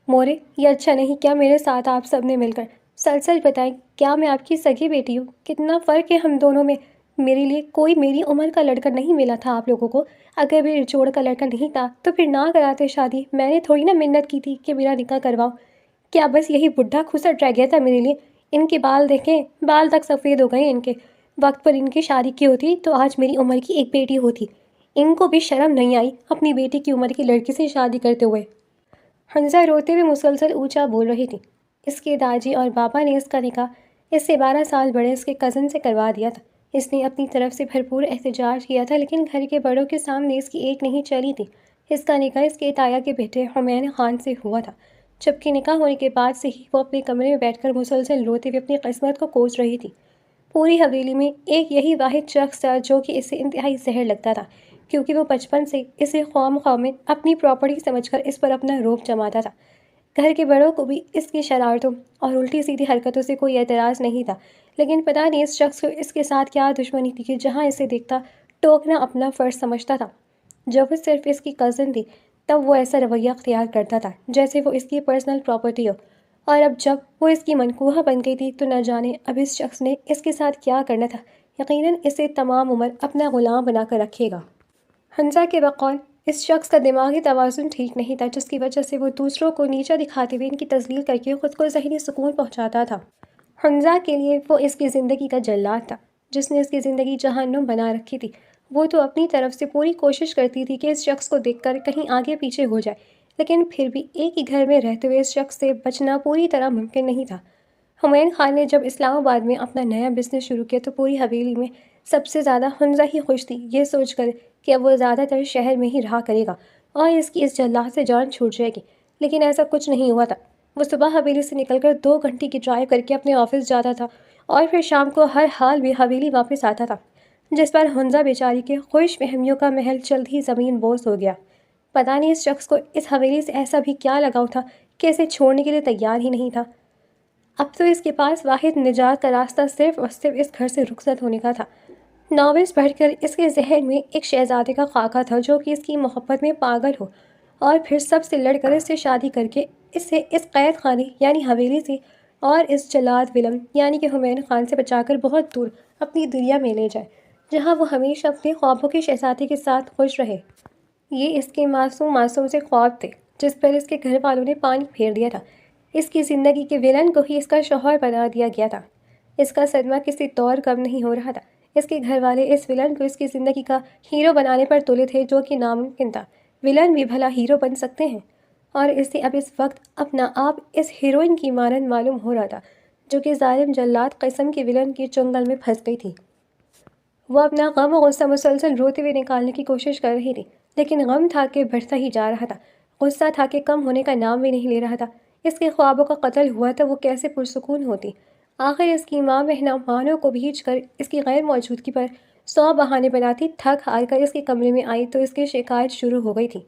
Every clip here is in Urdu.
مورے یہ اچھا نہیں کیا میرے ساتھ آپ سب نے مل کر؟ سچ سچ بتائیں، کیا میں آپ کی سگی بیٹی ہوں؟ کتنا فرق ہے ہم دونوں میں۔ میرے لیے کوئی میری عمر کا لڑکا نہیں ملا تھا آپ لوگوں کو۔ اگر میرے جوڑ کا لڑکا نہیں تھا تو پھر نہ کراتے شادی، میں نے تھوڑی نا منت کی تھی کہ میرا نکاح کرواؤ۔ کیا بس یہی بڈھا کھسٹ رہ گیا تھا میرے لیے؟ ان کے بال دیکھیں، بال تک سفید ہو گئے ان کے۔ وقت پر ان کی شادی کی ہوتی تو آج میری عمر کی ایک بیٹی ہوتی۔ ان کو بھی شرم نہیں آئی اپنی بیٹی کی عمر کی لڑکی سے شادی کرتے ہوئے؟ حنزہ روتے ہوئے مسلسل اونچا بول رہی تھی۔ اس کے داجی اور بابا نے اس کا نکاح اس سے 12 سال بڑے اس کے کزن سے کروا دیا تھا۔ اس نے اپنی طرف سے بھرپور احتجاج کیا تھا، لیکن گھر کے بڑوں کے سامنے اس کی ایک نہیں چلی تھی۔ اس کا نکاح اس کے تایا کے بیٹے حمین خان سے ہوا تھا، جبکہ نکاح ہونے کے بعد سے ہی وہ اپنے کمرے میں بیٹھ کر مسلسل روتے ہوئے اپنی قسمت کو کوس رہی تھی۔ پوری حویلی میں ایک یہی واحد شخص تھا جو کہ اسے انتہائی زہر لگتا تھا، کیونکہ وہ بچپن سے اسے خواہ مخواہ میں اپنی پراپرٹی سمجھ کر اس پر اپنا روب جماتا تھا۔ گھر کے بڑوں کو بھی اس کی شرارتوں اور الٹی سیدھی حرکتوں سے کوئی اعتراض نہیں تھا، لیکن پتہ نہیں اس شخص کو اس کے ساتھ کیا دشمنی تھی کہ جہاں اسے دیکھتا ٹوکنا اپنا فرض سمجھتا تھا۔ جب وہ صرف اس کی کزن تھی تب وہ ایسا رویہ اختیار کرتا تھا جیسے وہ اس کی پرسنل پراپرٹی ہو، اور اب جب وہ اس کی منکوہہ بن گئی تھی تو نہ جانے اب اس شخص نے اس کے ساتھ کیا کرنا تھا۔ یقیناً اسے تمام عمر اپنا غلام بنا کر رکھے گا۔ حنزہ کے بقول اس شخص کا دماغی توازن ٹھیک نہیں تھا، جس کی وجہ سے وہ دوسروں کو نیچا دکھاتے ہوئے ان کی تذلیل کر کے خود کو ذہنی سکون پہنچاتا تھا۔ حنزہ کے لیے وہ اس کی زندگی کا جلاد تھا، جس نے اس کی زندگی جہنم بنا رکھی تھی۔ وہ تو اپنی طرف سے پوری کوشش کرتی تھی کہ اس شخص کو دیکھ کر کہیں آگے پیچھے ہو جائے، لیکن پھر بھی ایک ہی گھر میں رہتے ہوئے اس شخص سے بچنا پوری طرح ممکن نہیں تھا۔ حمین خان نے جب اسلام آباد میں اپنا نیا بزنس شروع کیا تو پوری حویلی میں سب سے زیادہ حنزہ ہی خوش تھی، یہ سوچ کر کہ اب وہ زیادہ تر شہر میں ہی رہا کرے گا اور اس کی اس جلاد سے جان چھوٹ جائے گی۔ لیکن ایسا کچھ نہیں ہوا تھا۔ وہ صبح حویلی سے نکل کر 2 گھنٹے کی ڈرائیو کر کے اپنے آفس جاتا تھا اور پھر شام کو ہر حال میں حویلی واپس آتا تھا، جس پر حنزہ بیچاری کے خوش فہمیوں کا محل جلد ہی زمین بوس ہو گیا۔ پتہ نہیں اس شخص کو اس حویلی سے ایسا بھی کیا لگاؤ تھا کہ اسے چھوڑنے کے لیے تیار ہی نہیں تھا۔ اب تو اس کے پاس واحد نجات کا راستہ صرف اور صرف اس گھر سے رخصت ہونے کا تھا۔ ناولس پڑھ کر اس کے ذہن میں ایک شہزادے کا خاکہ تھا جو کہ اس کی محبت میں پاگل ہو، اور پھر سب سے لڑ کر اس سے شادی کر کے اسے اس قید خانے یعنی حویلی سے اور اس جلاد ولم یعنی کہ حمین خان سے بچا کر بہت دور اپنی دنیا میں لے جائے، جہاں وہ ہمیشہ اپنے خوابوں کے شہزادے کے ساتھ خوش رہے۔ یہ اس کے معصوم معصوم سے خواب تھے جس پر اس کے گھر والوں نے پانی پھیر دیا تھا۔ اس کی زندگی کے ولن کو ہی اس کا شوہر بنا دیا گیا تھا۔ اس کا صدمہ کسی طور کم نہیں ہو رہا تھا۔ اس کے گھر والے اس ولن کو اس کی زندگی کا ہیرو بنانے پر تلے تھے، جو کہ ناممکن تھا۔ ولن بھی بھلا ہیرو بن سکتے ہیں؟ اور اسے اب اس وقت اپنا آپ اس ہیروئن کی مانند معلوم ہو رہا تھا جو کہ ظالم جلاد قسم کے ولن کے چنگل میں پھنس گئی تھی۔ وہ اپنا غم و غصہ مسلسل روتے ہوئے نکالنے کی کوشش کر رہی تھی، لیکن غم تھا کہ بڑھتا ہی جا رہا تھا، غصہ تھا کہ کم ہونے کا نام بھی نہیں لے رہا تھا۔ اس کے خوابوں کا قتل ہوا تو وہ کیسے پرسکون ہوتی۔ آخر اس کی ماں مہمانوں کو بھیج کر اس کی غیر موجودگی پر 100 بہانے بناتی تھک ہار کر اس کے کمرے میں آئی تو اس کی شکایت شروع ہو گئی تھی۔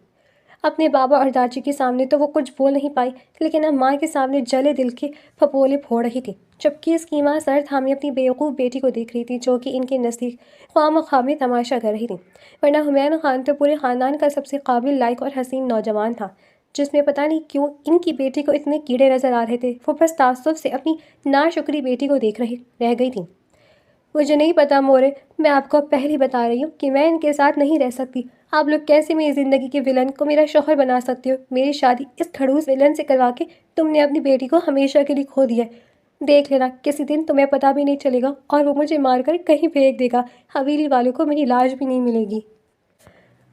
اپنے بابا اور داجی کے سامنے تو وہ کچھ بول نہیں پائی، لیکن اب ماں کے سامنے جلے دل کے پھپولے پھوڑ رہی تھی، جبکہ اس کی ماں سر تھامے اپنی بیوقوف بیٹی کو دیکھ رہی تھی جو کہ ان کے نزدیک خواہ مخواہ میں تماشا کر رہی تھی، ورنہ حمین خان تو پورے خاندان کا سب سے قابل، لائق اور حسین نوجوان تھا، جس میں پتہ نہیں کیوں ان کی بیٹی کو اتنے کیڑے نظر آ رہے تھے۔ وہ بس تعصب سے اپنی ناشکری بیٹی کو دیکھ رہ گئی تھی۔ مجھے نہیں پتا مورے، میں آپ کو پہلے بتا رہی ہوں کہ میں ان کے ساتھ نہیں رہ سکتی۔ آپ لوگ کیسے میری زندگی کے ولن کو میرا شوہر بنا سکتے ہو؟ میری شادی اس کھڑوس ولن سے کروا کے تم نے اپنی بیٹی کو ہمیشہ کے لیے کھو دیا ہے۔ دیکھ لینا کسی دن تمہیں پتہ بھی نہیں چلے گا اور وہ مجھے مار کر کہیں پھینک دے گا، حویلی والوں کو میری لاش بھی نہیں ملے گی۔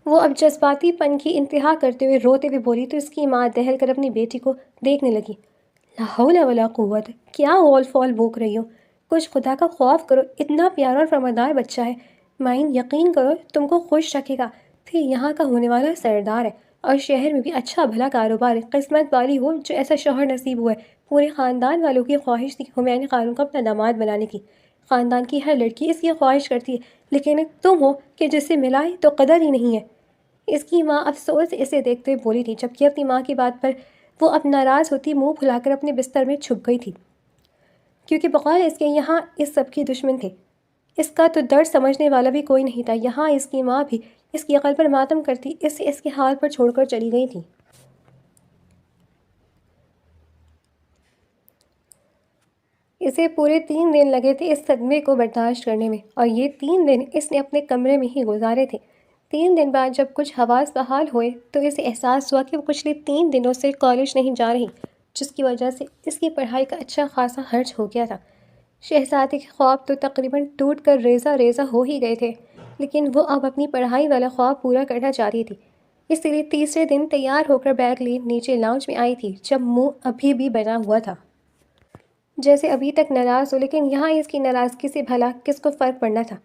وہ اب جذباتی پن کی انتہا کرتے ہوئے روتے ہوئے بولی تو اس کی ماں دہل کر اپنی بیٹی کو دیکھنے لگی۔ لا حول ولا قوت، کیا غول فول بوک رہی ہو؟ کچھ خدا کا خوف کرو، اتنا پیارا اور فرماندار بچہ ہے، مائن یقین کرو تم کو خوش رکھے گا، پھر یہاں کا ہونے والا سردار ہے اور شہر میں بھی اچھا بھلا کاروبار ہے، قسمت والی ہو جو ایسا شوہر نصیب ہوا ہے۔ پورے خاندان والوں کی خواہش تھی حمین خان کو اپنا داماد بنانے کی، خاندان کی ہر لڑکی اس کی خواہش کرتی ہے، لیکن تم ہو کہ جس سے ملائے تو قدر ہی نہیں ہے۔ اس کی ماں افسوس سے اسے دیکھتے ہوئے بولی تھی، جبکہ اپنی ماں کی بات پر وہ اب ناراض ہوتی منہ پھلا کر اپنے بستر میں چھپ گئی تھی، کیونکہ بقول اس کے یہاں اس سب کی دشمن تھے، اس کا تو درد سمجھنے والا بھی کوئی نہیں تھا۔ یہاں اس کی ماں بھی اس کی عقل پر ماتم کرتی اسے اس کے حال پر چھوڑ کر چلی گئی تھی۔ اسے پورے 3 دن لگے تھے اس صدمے کو برداشت کرنے میں، اور یہ 3 دن اس نے اپنے کمرے میں ہی گزارے تھے۔ 3 دن بعد جب کچھ حواس بحال ہوئے تو اسے احساس ہوا کہ وہ پچھلے 3 دنوں سے کالج نہیں جا رہی، جس کی وجہ سے اس کی پڑھائی کا اچھا خاصا خرچ ہو گیا تھا۔ شہزادی کے خواب تو تقریباً ٹوٹ کر ریزہ ریزہ ہو ہی گئے تھے، لیکن وہ اب اپنی پڑھائی والا خواب پورا کرنا چاہتی تھی۔ اس لیے تیسرے دن تیار ہو کر بیگ لیے نیچے لاؤنج میں آئی تھی، جب منہ ابھی بھی بنا ہوا تھا جیسے ابھی تک ناراض ہو، لیکن یہاں اس کی ناراضگی سے بھلا کس کو فرق پڑنا تھا۔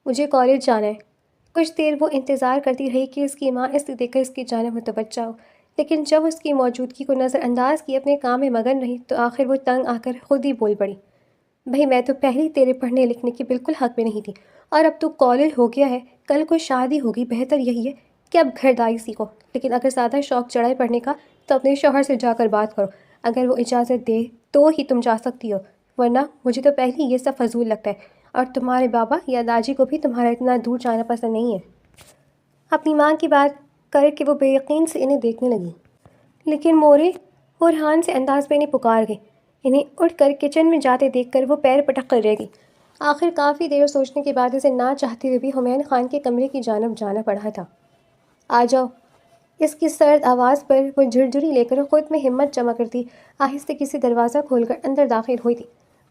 مجھے کالج جانا ہے۔ کچھ دیر وہ انتظار کرتی رہی کہ اس کی ماں اسے دیکھ کر اس کی جانب متوجہ ہو، لیکن جب اس کی موجودگی کو نظر انداز کی اپنے کام میں مگن رہی تو آخر وہ تنگ آ کر خود ہی بول پڑی، بھئی میں تو پہلے تیرے پڑھنے لکھنے کی بالکل حق میں نہیں تھی، اور اب تو کالج ہو گیا ہے، کل کو شادی ہوگی، بہتر یہی ہے کہ اب گھرداری سیکھو، لیکن اگر زیادہ شوق چڑھا ہے پڑھنے کا تو اپنے شوہر سے جا کر بات کرو، اگر وہ اجازت دے تو ہی تم جا سکتی ہو، ورنہ مجھے تو پہلے یہ سب فضول لگتا ہے، اور تمہارے بابا یا داجی کو بھی تمہارا اتنا دور جانا پسند نہیں ہے۔ اپنی ماں کی بات کر کے وہ بے یقین سے انہیں دیکھنے لگی، لیکن مورے، وہ ریحان سے انداز میں انہیں پکار گئی۔ انہیں اٹھ کر کچن میں جاتے دیکھ کر وہ پیر پٹک کر رہ گئی۔ آخر کافی دیر سوچنے کے بعد اسے نہ چاہتے ہوئے بھی حمین خان کے کمرے کی جانب جانا پڑا تھا۔ آ جاؤ، اس کی سرد آواز پر وہ جھرجھری لے کر خود میں ہمت جمع کرتی آہستہ کسی دروازہ کھول کر اندر داخل ہوئی تھی۔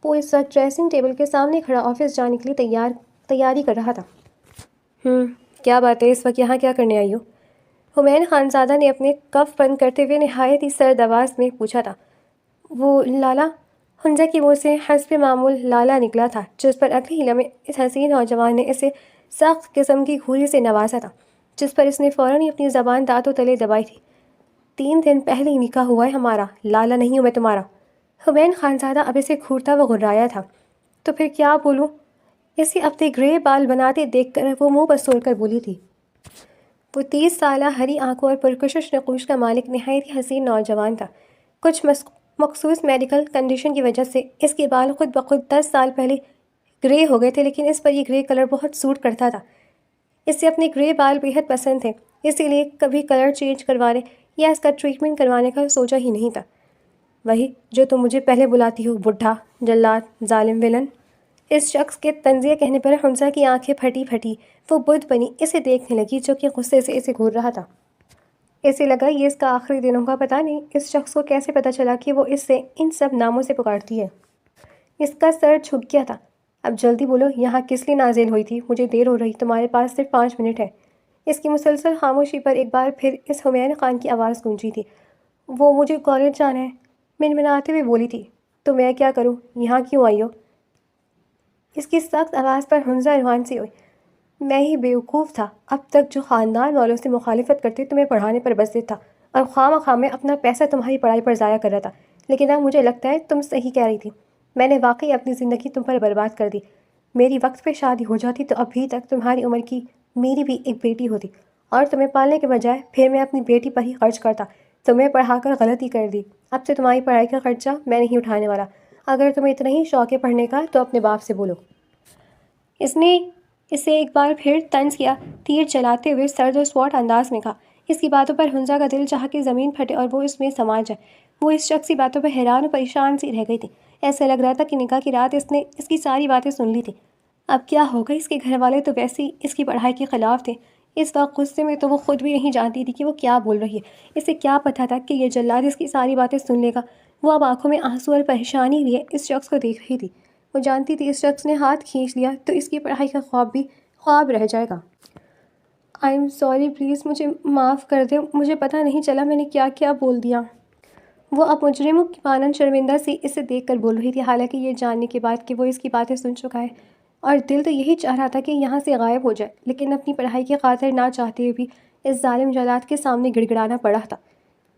وہ اس وقت ڈریسنگ ٹیبل کے سامنے کھڑا آفس جانے کے لیے تیاری کر رہا تھا۔ کیا بات ہے، اس وقت یہاں کیا کرنے آئی ہو؟ حمین خانزادہ نے اپنے کف بند کرتے ہوئے نہایت ہی سرد آواز میں پوچھا تھا۔ وہ لالا، حنزہ کی منہ سے حسب معمول لالا نکلا تھا، جس پر اگلے ہی لمحے اس حسین نوجوان نے اسے سخت قسم کی گھوری سے نوازا تھا، جس پر اس نے فوراً ہی اپنی زبان دانتوں تلے دبائی تھی۔ 3 دن پہلے ہی نکاح ہوا ہے ہمارا، لالا نہیں ہوں میں تمہارا۔ حمین خانزادہ اب اسے گھورتا و غرایا تھا۔ تو پھر کیا بولوں؟ اسے اپنے گرے بال بناتے دیکھ کر وہ منہ بسور کر بولی تھی۔ وہ 30 سالہ ہری آنکھوں اور پرکشش نقوش کا مالک نہایت ہی حسین نوجوان تھا۔ کچھ مخصوص میڈیکل کنڈیشن کی وجہ سے اس کے بال خود بخود 10 سال پہلے گرے ہو گئے تھے، لیکن اس پر یہ گرے کلر بہت سوٹ کرتا تھا۔ اسے اپنے گرے بال بیحد پسند تھے، اسی لیے کبھی کلر چینج کروانے یا اس کا ٹریٹمنٹ کروانے کا سوچا ہی نہیں تھا۔ وہی جو تم مجھے پہلے بلاتی ہو، بڈھا، جلاد، ظالم ویلن۔ اس شخص کے طنزیہ کہنے پر حنزہ کی آنکھیں پھٹی، وہ بت بنی اسے دیکھنے لگی جو کہ غصے سے اسے گھور رہا تھا۔ اسے لگا یہ اس کا آخری دن ہوگا، پتہ نہیں اس شخص کو کیسے پتہ چلا کہ وہ اس سے ان سب ناموں سے پکارتی ہے۔ اس کا سر جھک گیا تھا۔ اب جلدی بولو، یہاں کس لیے نازل ہوئی تھی؟ مجھے دیر ہو رہی، تمہارے پاس صرف 5 منٹ ہے۔ اس کی مسلسل خاموشی پر ایک بار پھر اس حمین خان کی آواز گونجی تھی۔ وہ مجھے کالج جانا ہے، منمناتے ہوئے بولی تھی۔ تو میں کیا کروں، یہاں کیوں آئی ہو؟ اس کی سخت آواز پر حنزہ روحان سی ہوئی۔ میں ہی بیوقوف تھا، اب تک جو خاندان والوں سے مخالفت کرتے تمہیں پڑھانے پر بستے تھا، اور خواہ میں اپنا پیسہ تمہاری پڑھائی پر ضائع کر رہا تھا، لیکن اب مجھے لگتا ہے تم صحیح کہہ رہی تھی، میں نے واقعی اپنی زندگی تم پر برباد کر دی۔ میری وقت پہ شادی ہو جاتی تو ابھی تک تمہاری عمر کی میری بھی ایک بیٹی ہوتی، اور تمہیں پالنے کے بجائے پھر میں اپنی بیٹی پر ہی خرچ کرتا۔ تمہیں پڑھا کر غلطی کر دی، اب سے تمہاری پڑھائی کا خرچہ میں نہیں اٹھانے والا۔ اگر تمہیں اتنا ہی شوق ہے پڑھنے کا تو اپنے باپ سے بولو۔ اس نے اسے ایک بار پھر طنز کیا، تیر چلاتے ہوئے سرد و سپاٹ انداز میں کہا۔ اس کی باتوں پر حنزہ کا دل چاہا کہ زمین پھٹے اور وہ اس میں سما جائے۔ وہ اس شخص کی باتوں پر حیران و پریشان سی رہ گئی تھی۔ ایسا لگ رہا تھا کہ نکاح کی رات اس نے اس کی ساری باتیں سن لی تھی۔ اب کیا ہوگا؟ اس کے گھر والے تو ویسے ہی اس کی پڑھائی کے خلاف تھے۔ اس وقت غصے میں تو وہ خود بھی نہیں جانتی تھی کہ وہ کیا بول رہی ہے۔ اسے کیا پتہ تھا کہ یہ جلاد اس کی ساری باتیں سن لے گا۔ وہ اب آنکھوں میں آنسو اور پریشانی لیے اس شخص کو دیکھ رہی تھی۔ وہ جانتی تھی اس شخص نے ہاتھ کھینچ لیا تو اس کی پڑھائی کا خواب بھی خواب رہ جائے گا۔ آئی ایم سوری، پلیز مجھے معاف کر دے، مجھے پتہ نہیں چلا میں نے کیا کیا بول دیا۔ وہ اب مجرموں کی مانند شرمندہ سی اسے دیکھ کر بول رہی تھی، حالانکہ یہ جاننے کے بعد کہ وہ اس کی باتیں سن چکا ہے، اور دل تو یہی چاہ رہا تھا کہ یہاں سے غائب ہو جائے، لیکن اپنی پڑھائی کی خاطر نہ چاہتے ہوئے بھی اس ظالم جلاد کے سامنے گڑ گڑانا پڑا تھا۔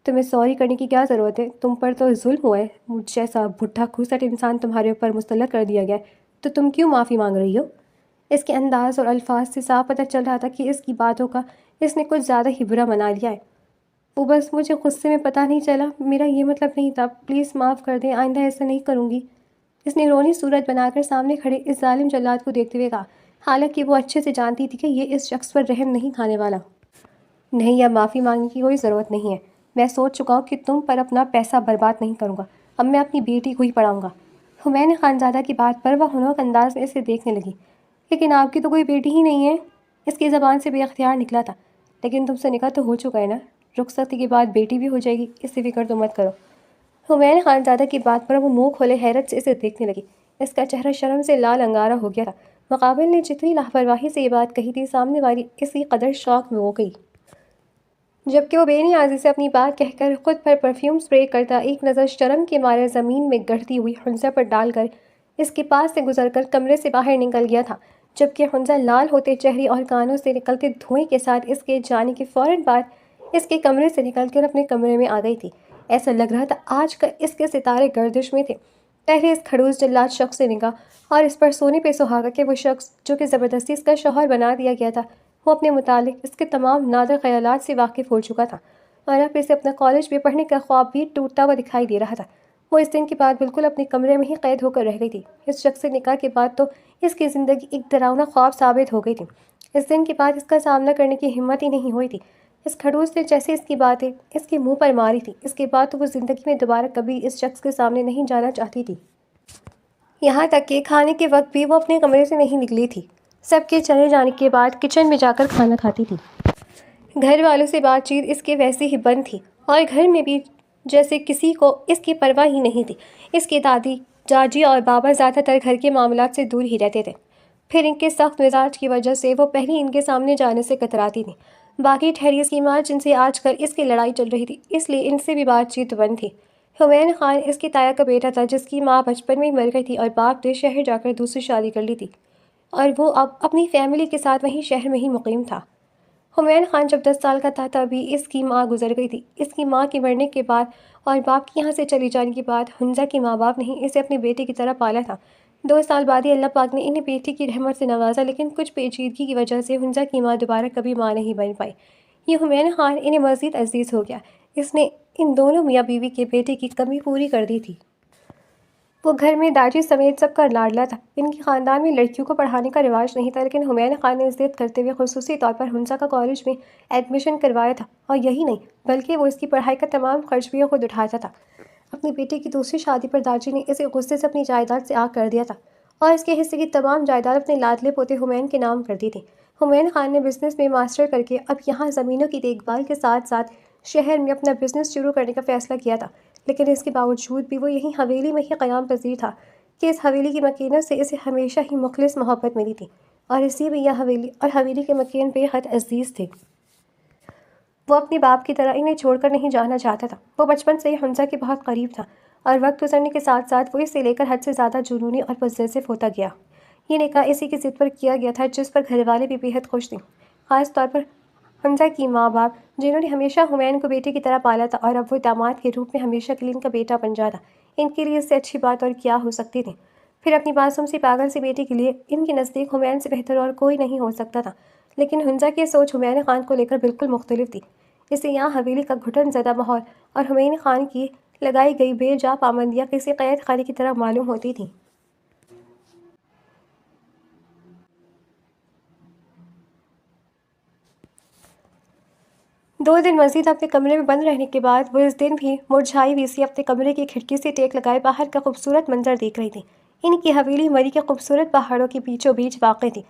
تمہیں سوری کرنے کی کیا ضرورت ہے؟ تم پر تو ظلم ہوا ہے، مجھ جیسا بھٹا کھوسٹ انسان تمہارے اوپر مسلط کر دیا گیا ہے، تو تم کیوں معافی مانگ رہی ہو؟ اس کے انداز اور الفاظ سے صاف پتہ چل رہا تھا کہ اس کی باتوں کا اس نے کچھ زیادہ ہی برا منا لیا ہے۔ وہ بس مجھے غصے میں پتہ نہیں چلا، میرا یہ مطلب نہیں تھا، پلیز معاف کر دیں، آئندہ ایسا نہیں کروں گی۔ اس نے رونی صورت بنا کر سامنے کھڑے اس ظالم جلاد کو دیکھتے ہوئے کہا، حالانکہ وہ اچھے سے جانتی تھی کہ یہ اس شخص پر رحم نہیں کھانے والا۔ نہیں، اب معافی مانگنے کی کوئی ضرورت نہیں ہے، میں سوچ چکا ہوں کہ تم پر اپنا پیسہ برباد نہیں کروں گا، اب میں اپنی بیٹی کو ہی پڑھاؤں گا۔ حمین خانزادہ کی بات پر وہ ہنوک انداز میں اسے دیکھنے لگی۔ لیکن آپ کی تو کوئی بیٹی ہی نہیں ہے، اس کی زبان سے بے اختیار نکلا تھا۔ لیکن تم سے نکاح تو ہو چکا ہے نا، رخصتی کے بعد بیٹی بھی ہو جائے گی، اس کی فکر تو مت کرو۔ حمین خانزادہ کی بات پر وہ منہ کھولے حیرت سے اسے دیکھنے لگی۔ اس کا چہرہ شرم سے لال انگارا ہو گیا تھا۔ مقابل نے جتنی لاپرواہی سے یہ بات کہی تھی، سامنے والی اسی قدر شوق میں ہو گئی، جبکہ وہ بے نیازی سے اپنی بات کہہ کر خود پر پرفیوم اسپرے کرتا ایک نظر شرم کے مارے زمین میں گڑتی ہوئی حنزہ پر ڈال کر اس کے پاس سے گزر کر کمرے سے باہر نکل گیا تھا، جبکہ حنزہ لال ہوتے چہرے اور کانوں سے نکلتے دھوئیں کے ساتھ اس کے جانے کے فوراً بعد اس کے کمرے سے نکل کر اپنے کمرے میں آ گئی تھی۔ ایسا لگ رہا تھا آج کل اس کے ستارے گردش میں تھے۔ پہلے اس کھڑوس جلاد شخص سے نکاح اور اس پر سونے پہ سہاگا کے وہ شخص جو کہ زبردستی اس کا شوہر بنا دیا گیا تھا، وہ اپنے متعلق اس کے تمام نادر خیالات سے واقف ہو چکا تھا، اور اب اسے اپنا کالج میں پڑھنے کا خواب بھی ٹوٹتا ہوا دکھائی دے رہا تھا۔ وہ اس دن کے بعد بالکل اپنے کمرے میں ہی قید ہو کر رہ گئی تھی۔ اس شخص سے نکاح کے بعد تو اس کی زندگی ایک ڈراؤنا خواب ثابت ہو گئی تھی۔ اس دن کے بعد اس کا سامنا کرنے کی ہمت ہی نہیں ہوئی تھی۔ اس کھڑوس نے جیسے اس کی باتیں اس کے منہ پر ماری تھی، اس کے بعد تو وہ زندگی میں دوبارہ کبھی اس شخص کے سامنے نہیں جانا چاہتی تھی۔ یہاں تک کہ کھانے کے وقت بھی وہ اپنے کمرے سے نہیں نکلی تھی، سب کے چلے جانے کے بعد کچن میں جا کر کھانا کھاتی تھی۔ گھر والوں سے بات چیت اس کے ویسے ہی بند تھی، اور گھر میں بھی جیسے کسی کو اس کی پرواہ ہی نہیں تھی۔ اس کی دادی، جاجی اور بابا زیادہ تر گھر کے معاملات سے دور ہی رہتے تھے، پھر ان کے سخت مزاج کی وجہ سے وہ پہلے ان کے سامنے جانے سے کتراتی تھیں۔ باقی ٹھہری اس کی ماں جن سے آج کل اس کی لڑائی چل رہی تھی، اس لیے ان سے بھی بات چیت بند تھی۔ حمین خان اس کی تایا کا بیٹا تھا، جس کی ماں بچپن میں ہی مر گئی تھی اور باپ نے شہر جا کر دوسری شادی کر لی تھی، اور وہ اب اپنی فیملی کے ساتھ وہیں شہر میں ہی مقیم تھا۔ حمین خان جب 10 سال کا تھا تبھی اس کی ماں گزر گئی تھی۔ اس کی ماں کے مرنے کے بعد اور باپ کے یہاں سے چلی جانے کے بعد حنزہ کے ماں باپ نے اسے اپنی بیٹی کی طرح پالا تھا۔ 2 سال بعد ہی اللہ پاک نے انہیں بیٹی کی رحمت سے نوازا، لیکن کچھ پیچیدگی کی وجہ سے حنزہ کی ماں دوبارہ کبھی ماں نہیں بن پائی۔ یہ حمین خان انہیں مزید عزیز ہو گیا۔ اس نے ان دونوں میاں بیوی کے بیٹے کی کمی پوری کر دی تھی۔ وہ گھر میں داجی سمیت سب کا لاڈلا تھا۔ ان کے خاندان میں لڑکیوں کو پڑھانے کا رواج نہیں تھا، لیکن حمین خان نے ضد کرتے ہوئے خصوصی طور پر حنزہ کا کالج میں ایڈمیشن کروایا تھا، اور یہی نہیں بلکہ وہ اس کی پڑھائی کا تمام خرچ بھی خود اٹھاتا تھا۔ اپنی بیٹی کی دوسری شادی پر داجی نے اسے غصے سے اپنی جائیداد سے آگ کر دیا تھا، اور اس کے حصے کی تمام جائیداد اپنے لاڈلے پوتے حمین کے نام کر دی تھی۔ حمین خان نے بزنس میں ماسٹر کر کے اب یہاں زمینوں کی دیکھ بھال کے ساتھ ساتھ شہر میں اپنا بزنس شروع کرنے کا فیصلہ کیا تھا، لیکن اس کے باوجود بھی وہ یہیں حویلی میں ہی قیام پذیر تھا کہ اس حویلی کی مکینوں سے اسے ہمیشہ ہی مخلص محبت ملی تھی، اور اسی لیے یہ حویلی اور حویلی کے مکین بے حد عزیز تھے۔ وہ اپنے باپ کی طرح انہیں چھوڑ کر نہیں جانا چاہتا تھا۔ وہ بچپن سے ہی حنزہ کے بہت قریب تھا، اور وقت گزرنے کے ساتھ ساتھ وہ اسے لے کر حد سے زیادہ جنونی اور پوزیسو ہوتا گیا۔ یہ نکاح اسی کی ضد پر کیا گیا تھا، جس پر گھر والے بھی بے حد خوش تھے، خاص طور پر حنزہ کی ماں باپ، جنہوں نے ہمیشہ حمین کو بیٹے کی طرح پالا تھا، اور اب وہ داماد کے روپ میں ہمیشہ کے لیے ان کا بیٹا بن جاتا۔ ان کے لیے اس سے اچھی بات اور کیا ہو سکتی تھی؟ پھر اپنی معصوم سی پاگل سی بیٹی کے لیے ان کے نزدیک حمین سے بہتر اور کوئی نہیں ہو سکتا تھا، لیکن حنزہ کی سوچ حمین خان کو لے کر بالکل مختلف تھی۔ اسے یہاں حویلی کا گھٹن زدہ ماحول اور حمین خان کی لگائی گئی بے جا پابندیاں کسی قید خانے کی طرح معلوم ہوتی تھیں۔ 2 دن مزید اپنے کمرے میں بند رہنے کے بعد وہ اس دن بھی مرجھائی ہوئی سی اپنے کمرے کی کھڑکی سے ٹیک لگائے باہر کا خوبصورت منظر دیکھ رہی تھی۔ ان کی حویلی مری کے خوبصورت پہاڑوں کے بیچوں بیچ واقع تھی۔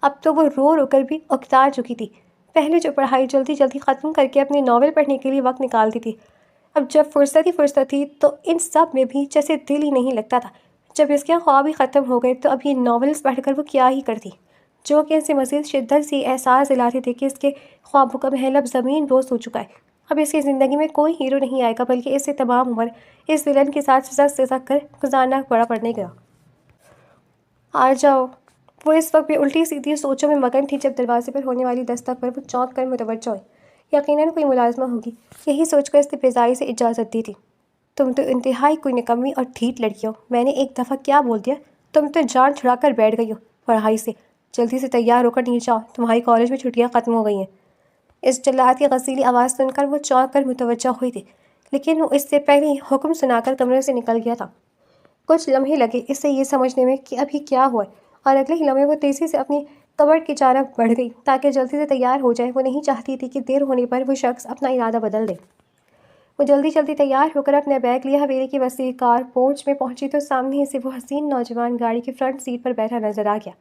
اب تو وہ رو رو کر بھی اکتا چکی تھی۔ پہلے جو پڑھائی جلدی جلدی ختم کر کے اپنے ناول پڑھنے کے لیے وقت نکالتی تھی، اب جب فرصت ہی فرصت تھی تو ان سب میں بھی جیسے دل ہی نہیں لگتا تھا۔ جب اس کے خواب ہی ختم ہو گئے تو اب یہ ناولز پڑھ کر وہ کیا ہی کرتی، جو کہ اسے مزید شدت سے احساس دلاتے تھے کہ اس کے خوابوں کا محل اب زمین بوس ہو چکا ہے۔ اب اس کی زندگی میں کوئی ہیرو نہیں آئے گا، بلکہ اسے تمام عمر اس ویلن کے ساتھ سزا کر گزارنا پڑنے گا۔ آ جاؤ۔ وہ اس وقت بھی الٹی سیدھی سوچوں میں مگن تھی، جب دروازے پر ہونے والی دستک پر وہ چونک کر متوجہ ہوئی۔ یقیناً کوئی ملازمہ ہوگی، یہی سوچ کر اس نے بیزاری سے اجازت دی تھی۔ تم تو انتہائی کوئی نکمی اور ڈھیٹ لڑکی ہو، میں نے ایک دفعہ کیا بول دیا؟ تم تو جان چھڑا کر بیٹھ گئی ہو پڑھائی سے، جلدی سے تیار ہو کر نیچے آؤ، تمہاری کالج میں چھٹیاں ختم ہو گئی ہیں۔ اس جلاد کی غصیلی آواز سن کر وہ چونک کر متوجہ ہوئی تھی، لیکن وہ اس سے پہلے ہی حکم سنا کر کمرے سے نکل گیا تھا۔ کچھ لمحے لگے اسے یہ سمجھنے میں کہ ابھی کیا ہوا ہے، اور اگلے ہی لمحے وہ تیزی سے اپنی کبرڈ کی جانب بڑھ گئی تاکہ جلدی سے تیار ہو جائے۔ وہ نہیں چاہتی تھی کہ دیر ہونے پر وہ شخص اپنا ارادہ بدل دے۔ وہ جلدی جلدی تیار ہو کر اپنا بیگ لیا حویلی کی وسیع کار پورچ میں پہنچی تو سامنے ہی سے وہ حسین نوجوان گاڑی کی فرنٹ سیٹ پر بیٹھا نظر آ گیا۔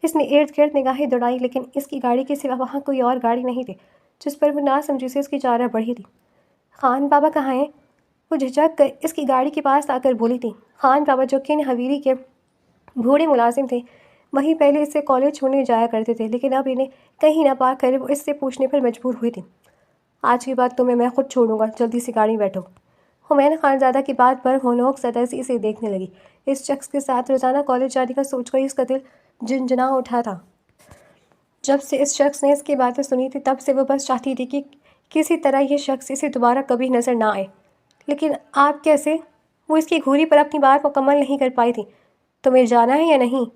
اس نے ارد گرد نگاہیں دوڑائی لیکن اس کی گاڑی کے سوا وہاں کوئی اور گاڑی نہیں تھی جس پر وہ ناسمجھی سے اس کی جانب بڑھی تھی۔ خان بابا کہاں ہیں؟ وہ جھجک کر اس کی گاڑی کے پاس آ کر بولی تھی۔ خان بابا جو کہ حویلی کے بوڑھے ملازم تھے، وہیں پہلے اس سے کالج چھوڑنے جایا کرتے تھے، لیکن اب انہیں کہیں نہ پا کر وہ اس سے پوچھنے پر مجبور ہوئی تھی۔ آج کے بعد تمہیں میں خود چھوڑوں گا، جلدی سے گاڑی میں بیٹھو۔ حمین خانزادہ کی بات پر ہونوک زدہ سے اسے دیکھنے لگی۔ اس شخص کے ساتھ روزانہ کالج جانے کا سوچ کر اس کا دل جھنجھنا اٹھا تھا۔ جب سے اس شخص نے اس کی باتیں سنی تھی تب سے وہ بس چاہتی تھی کہ کسی طرح یہ شخص اسے دوبارہ کبھی نظر نہ آئے۔ لیکن آپ کیسے؟ وہ اس کی گھوری پر اپنی بات مکمل نہیں کر پائی تھی۔ تمہیں جانا ہے یا نہیں؟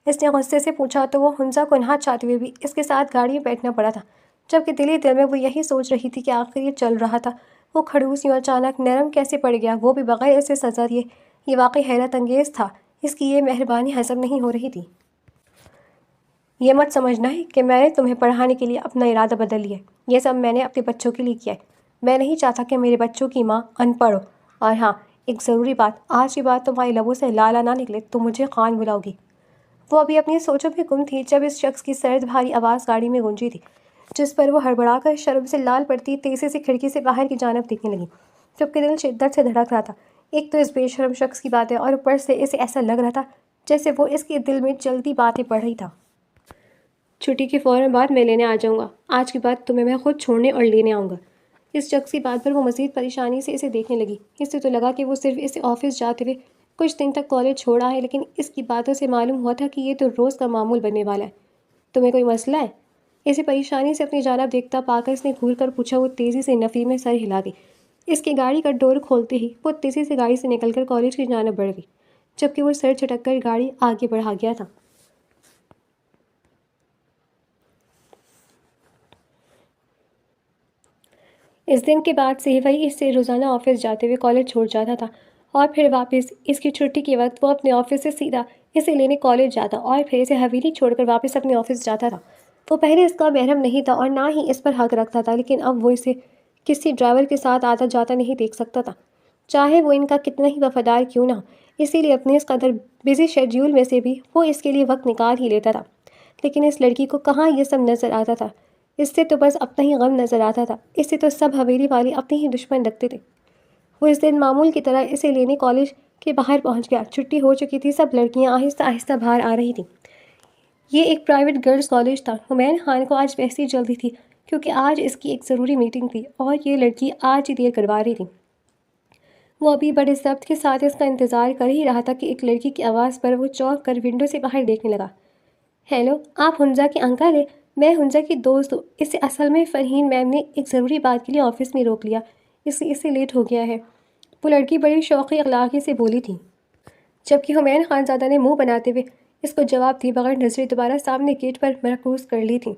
اس نے غصے سے پوچھا تو وہ حنزہ کو نہا چاہتے ہوئے بھی اس کے ساتھ گاڑی میں بیٹھنا پڑا تھا، جبکہ دل دل میں وہ یہی سوچ رہی تھی کہ آخر یہ چل رہا تھا وہ کھڑوس یوں اچانک نرم کیسے پڑ گیا، وہ بھی بغیر اسے سزا دیے۔ یہ واقعی حیرت انگیز تھا، اس کی یہ مہربانی ہضم نہیں ہو رہی تھی۔ یہ مت سمجھنا ہے کہ میں نے تمہیں پڑھانے کے لیے اپنا ارادہ بدل لیا ہے، یہ سب میں نے اپنے بچوں کے لیے کیا ہے۔ میں نہیں چاہتا کہ میرے بچوں کی ماں ان پڑھ ہو۔ اور ہاں، ایک ضروری بات، آج کی بات تمہاری لبوں سے لالا نہ نکلے تو مجھے خان بلاؤ گی۔ وہ ابھی اپنی سوچوں میں گم تھی جب اس شخص کی سرد بھاری آواز گاڑی میں گونجی تھی، جس پر وہ ہڑبڑا کر شرم سے لال پڑتی تیزی سے کھڑکی سے باہر کی جانب دیکھنے لگی، جبکہ دل شدت سے دھڑک رہا تھا۔ ایک تو اس بے شرم شخص کی باتیں اور اوپر سے اسے ایسا لگ رہا تھا جیسے وہ اس کے دل میں چلتی باتیں پڑھ رہی تھا۔ چھٹی کے فوراً بعد میں لینے آ جاؤں گا، آج کے بعد تمہیں میں خود چھوڑنے اور لینے آؤں گا۔ اس شخص کی بات پر وہ مزید پریشانی سے اسے دیکھنے لگی۔ اس سے تو لگا کہ وہ صرف اسے آفس جاتے ہوئے کچھ دن تک کالج چھوڑا ہے، لیکن اس کی باتوں سے معلوم ہوا تھا کہ یہ تو روز کا معمول بننے والا ہے۔ تمہیں کوئی مسئلہ ہے؟ اسے پریشانی سے اپنی جانب دیکھتا پا کر اس نے گھور کر پوچھا۔ وہ تیزی سے نفی میں سر ہلا دی۔ اس کی گاڑی کا ڈور کھولتے ہی وہ تیزی سے گاڑی سے نکل کر کالج کی جانب بڑھ گئی، جبکہ وہ سر جھٹک کر گاڑی آگے بڑھا گیا تھا۔ اس دن کے بعد سے وہی اس سے روزانہ آفس جاتے ہوئے کالج چھوڑ جاتا تھا، اور پھر واپس اس کی چھٹی کے وقت وہ اپنے آفس سے سیدھا اسے لینے کالج جاتا اور پھر اسے حویلی چھوڑ کر واپس اپنے آفس جاتا تھا۔ وہ پہلے اس کا محرم نہیں تھا اور نہ ہی اس پر حق رکھتا تھا، لیکن اب وہ اسے کسی ڈرائیور کے ساتھ آتا جاتا نہیں دیکھ سکتا تھا، چاہے وہ ان کا کتنا ہی وفادار کیوں نہ ہو۔ اسی لیے اپنے اس قدر بزی شیڈیول میں سے بھی وہ اس کے لیے وقت نکال ہی لیتا تھا۔ لیکن اس لڑکی کو کہاں یہ سب نظر آتا تھا؟ اس سے تو بس اپنا ہی غم نظر آتا تھا، اس سے تو سب حویلی والے اپنے ہی دشمن لگتے تھے۔ وہ اس دن معمول کی طرح اسے لینے کالج کے باہر پہنچ گیا۔ چھٹی ہو چکی تھی، سب لڑکیاں آہستہ آہستہ باہر آ رہی تھیں۔ یہ ایک پرائیویٹ گرلز کالج تھا۔ حمین خان کو آج ویسی جلدی تھی کیونکہ آج اس کی ایک ضروری میٹنگ تھی اور یہ لڑکی آج ہی دیر کروا رہی تھی۔ وہ ابھی بڑے ضبط کے ساتھ اس کا انتظار کر ہی رہا تھا کہ ایک لڑکی کی آواز پر وہ چونک کر ونڈو سے باہر دیکھنے لگا۔ ہیلو، آپ حنزہ کے انکل ہیں؟ میں حنزہ کی دوست ہوں۔ اسے اصل میں فرحین میم نے ایک ضروری بات کے لیے آفس میں روک لیا، اسے لیٹ ہو گیا ہے۔ وہ لڑکی بڑی شوقی اخلاقی سے بولی تھی، جبکہ حمین خانزادہ نے منہ بناتے ہوئے اس کو جواب دیے بغیر نظریں دوبارہ سامنے گیٹ پر مرکوز کر لی تھیں،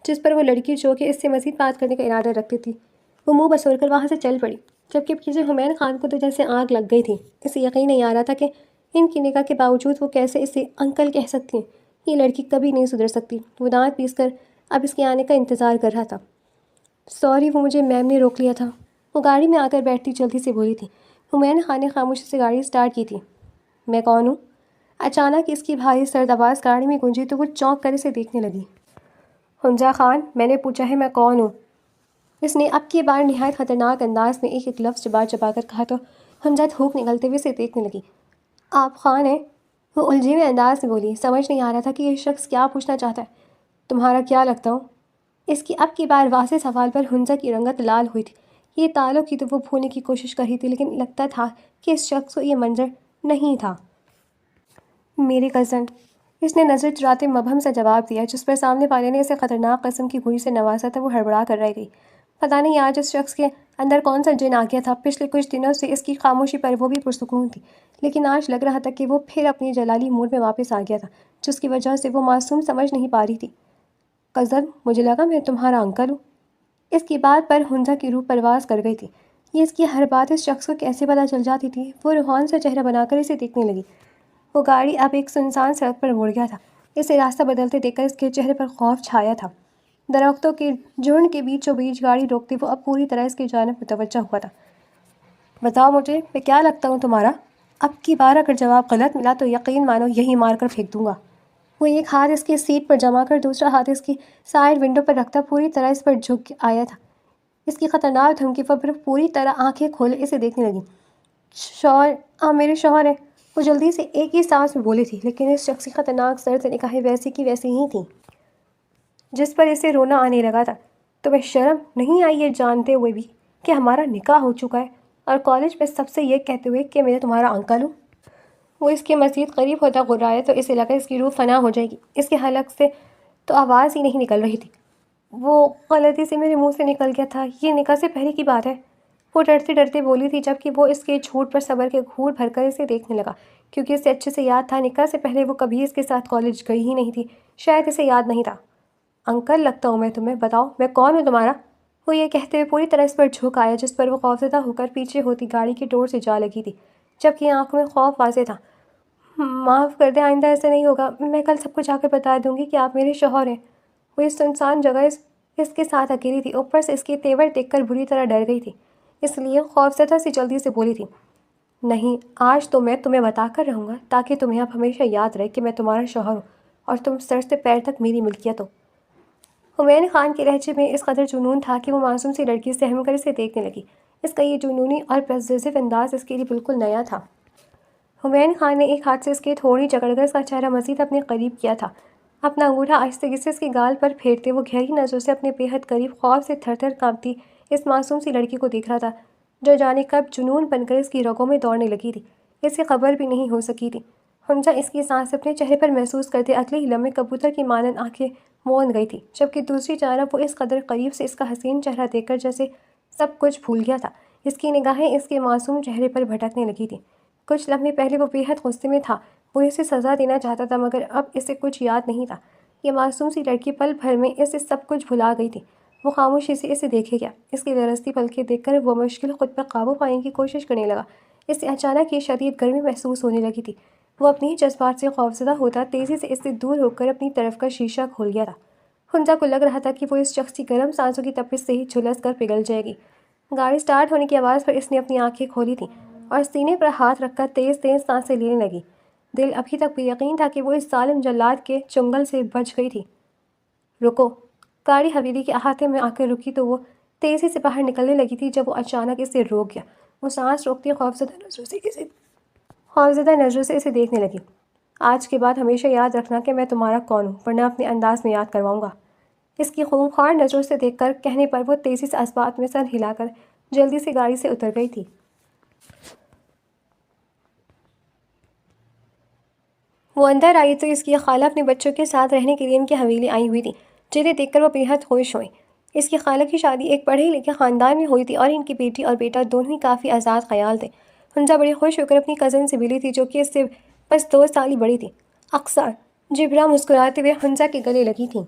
جس پر وہ لڑکی جو کہ اس سے مزید بات کرنے کا ارادہ رکھتی تھی، وہ منہ بسور کر وہاں سے چل پڑی، جبکہ پیچھے حمین خان کو تو جیسے آگ لگ گئی تھی۔ اسے یقین نہیں آ رہا تھا کہ ان کی نگاہ کے باوجود وہ کیسے اسے انکل کہہ سکتی ہیں۔ یہ لڑکی کبھی نہیں سدھر سکتی۔ وہ دانت پیس کر اب اس کے آنے کا انتظار کر رہا تھا۔ سوری، وہ مجھے میم نے روک لیا تھا، وہ گاڑی میں آ کر بیٹھتی جلدی سے بولی تھی۔ حمین خان نے خاموشی سے گاڑی سٹارٹ کی تھی۔ میں کون ہوں؟ اچانک اس کی بھاری سرد آواز گاڑی میں گونجی تو وہ چونک کر اسے دیکھنے لگی۔ حنزہ خان، میں نے پوچھا ہے میں کون ہوں؟ اس نے اب کی بار نہایت خطرناک انداز میں ایک ایک لفظ چبا چبا کر کہا تو حنزہ تھوک نکلتے ہوئے اسے دیکھنے لگی۔ آپ خان ہیں؟ وہ الجھے ہوئے انداز میں بولی۔ سمجھ نہیں آ رہا تھا کہ یہ شخص کیا پوچھنا چاہتا ہے۔ تمہارا کیا لگتا ہوں؟ اس کی اب کی بار واضح سوال پر حنزہ کی رنگت لال ہوئی تھی۔ یہ تعلق کی تو وہ بھولنے کی کوشش کر رہی تھی، لیکن لگتا تھا کہ اس شخص کو یہ منظر نہیں تھا۔ میری کزن، اس نے نظر چراتے مبہم سے جواب دیا، جس پر سامنے والے نے اسے خطرناک قسم کی گھوری سے نوازا تھا۔ وہ ہڑبڑا کر رہ گئی۔ پتہ نہیں آج اس شخص کے اندر کون سا جن آ گیا تھا۔ پچھلے کچھ دنوں سے اس کی خاموشی پر وہ بھی پرسکون تھی، لیکن آج لگ رہا تھا کہ وہ پھر اپنی جلالی موڈ میں واپس آ گیا تھا، جس کی وجہ سے وہ معصوم سمجھ نہیں پا رہی تھی۔ کزن، مجھے لگا میں تمہارا انکل ہوں۔ اس کی بات پر حنزہ کی روح پرواز کر گئی تھی۔ یہ اس کی ہر بات اس شخص کو کیسے پتہ چل جاتی تھی؟ وہ روحان سا چہرہ بنا کر اسے دیکھنے لگی۔ وہ گاڑی اب ایک سنسان سڑک پر مڑ گیا تھا۔ اسے راستہ بدلتے دیکھ کر اس کے چہرے پر خوف چھایا تھا۔ درختوں کے جھنڈ کے بیچوں بیچ گاڑی روکتے وہ اب پوری طرح اس کی جانب متوجہ ہوا تھا۔ بتاؤ مجھے میں کیا لگتا ہوں تمہارا؟ اب کی بار اگر جواب غلط ملا تو یقین مانو یہی مار کر پھینک دوں گا۔ وہ ایک ہاتھ اس کی سیٹ پر جما کر دوسرا ہاتھ اس کی سائڈ ونڈو پر رکھتا پوری طرح اس پر جھک آیا تھا۔ اس کی خطرناک دھمکی پر پوری طرح آنکھیں کھولے اسے دیکھنے لگی۔ شوہر، آپ میرے شوہر ہیں، وہ جلدی سے ایک ہی سانس میں بولی تھی، لیکن اس شخص کی خطرناک سرد نگاہیں ویسی کی ویسی ہی تھیں جس پر اسے رونا آنے لگا تھا۔ تمہیں شرم نہیں آئی یہ جانتے ہوئے بھی کہ ہمارا نکاح ہو چکا ہے، اور کالج میں سب سے یہ کہتے ہوئے کہ میں تمہارا انکل ہوں؟ وہ اس کے مزید قریب ہوتا غرایا تو اسے لگا اس کی روح فنا ہو جائے گی۔ اس کے حلق سے تو آواز ہی نہیں نکل رہی تھی۔ وہ غلطی سے میرے منہ سے نکل گیا تھا، یہ نکاح سے پہلے کی بات ہے، وہ ڈرتے ڈرتے بولی تھی، جبکہ وہ اس کے جھوٹ پر صبر کے گھونٹ بھر کر اسے دیکھنے لگا، کیونکہ اسے اچھے سے یاد تھا نکاح سے پہلے وہ کبھی اس کے ساتھ کالج گئی ہی نہیں تھی، شاید اسے یاد نہیں تھا۔ انکل لگتا ہوں میں تمہیں، بتاؤ میں کون ہوں تمہارا؟ وہ یہ کہتے ہوئے پوری طرح اس پر جھک آیا، جس پر وہ خوفزدہ ہو کر پیچھے ہوتی گاڑی کی ڈور سے جا لگی تھی، جبکہ آنکھوں میں خوف واضح تھا۔ معاف کر دیں، آئندہ ایسا نہیں ہوگا، میں کل سب کچھ آ کر بتا دوں گی کہ آپ میرے شوہر ہیں۔ وہ اس سنسان جگہ اس کے ساتھ اکیلی تھی، اوپر سے اس کے تیور دیکھ کر بری طرح ڈر گئی تھی، اس لیے خوفزدہ سی جلدی سے بولی تھی، نہیں، آج تو میں تمہیں بتا کر رہوں گا تاکہ تمہیں اب ہمیشہ یاد رہے کہ میں تمہارا شوہر ہوں اور تم سر سے پیر تک میری ملکیت ہو۔ حمین خان کے لہجے میں اس قدر جنون تھا کہ وہ معصوم سی لڑکی سہم کر اسے دیکھنے لگی۔ اس کا یہ جنونی اور پوزیسو انداز اس کے لیے بالکل نیا تھا۔ حمین خان نے ایک ہاتھ سے اس کی تھوڑی جکڑ کر اس کا چہرہ مزید اپنے قریب کیا تھا۔ اپنا انگوٹھا آہستگی سے اس کی گال پر پھیرتے وہ گہری نظروں سے اپنے بے حد قریب خوف سے تھر تھر کانپتی اس معصوم سی لڑکی کو دیکھ رہا تھا، جو جانے کب جنون بن کر اس کی رگوں میں دوڑنے لگی تھی۔ اس کی خبر بھی نہیں ہو سکی تھی۔ حنجہ اس کی سانس اپنے چہرے پر محسوس کرتے اگلے ہی لمحے کبوتر کی مانند آنکھیں موند گئی تھی، جبکہ دوسری جانب وہ اس قدر قریب سے اس کا حسین چہرہ دیکھ کر جیسے سب کچھ بھول گیا تھا۔ اس کی نگاہیں اس کے معصوم چہرے پر بھٹکنے لگی تھیں۔ کچھ لمحے پہلے وہ بے حد غصے میں تھا، وہ اسے سزا دینا چاہتا تھا، مگر اب اسے کچھ یاد نہیں تھا۔ یہ معصوم سی لڑکی پل بھر میں اسے سب کچھ بھلا گئی تھی۔ وہ خاموشی سے اسے دیکھے گیا۔ اس کی لرزتی پلکیں دیکھ کر وہ مشکل خود پر قابو پانے کی کوشش کرنے لگا۔ اسے اچانک یہ شدید گرمی محسوس ہونے لگی تھی۔ وہ اپنی ہی جذبات سے خوفزدہ ہوتا تیزی سے اس سے دور ہو کر اپنی طرف کا شیشہ کھول گیا تھا۔ حنجہ کو لگ رہا تھا کہ وہ اس شخص کی گرم سانسوں کی تپش سے ہی جھلس کر پگھل جائے گی۔ گاڑی سٹارٹ ہونے کی آواز پر اس نے اپنی آنکھیں کھولی تھیں اور سینے پر ہاتھ رکھ کر تیز تیز سانسیں لینے لگی۔ دل ابھی تک بے یقین تھا کہ وہ اس ظالم جلاد کے چنگل سے بچ گئی تھی۔ رکو! گاڑی حویلی کے احاطے میں آ کر رکی تو وہ تیزی سے باہر نکلنے لگی تھی جب وہ اچانک اسے روک گیا۔ وہ سانس روکتی خوفزدہ نظروں سے اسے دیکھنے لگی۔ آج کے بعد ہمیشہ یاد رکھنا کہ میں تمہارا کون ہوں، ورنہ اپنے انداز میں یاد کرواؤں گا۔ اس کی خونخوار نظروں سے دیکھ کر کہنے پر وہ تیزی سے اسبات میں سر ہلا کر جلدی سے گاڑی سے اتر گئی تھی۔ وہ اندر آئی تو اس کی خالہ اپنے بچوں کے ساتھ رہنے کے لیے ان کی حویلی آئی ہوئی تھی، جنہیں دیکھ کر وہ بے حد خوش ہوئی۔ اس کی خالہ کی شادی ایک پڑھے لکھے خاندان میں ہوئی تھی اور ان کی بیٹی اور بیٹا دونوں ہی کافی آزاد خیال تھے۔ حنجہ بڑی خوش ہو کر اپنی کزن سے ملی تھی، جو کہ اس سے بس 2 سال ہی بڑی تھی۔ اکثر جبرا مسکراتے ہوئے حنجہ کے گلے لگی تھیں۔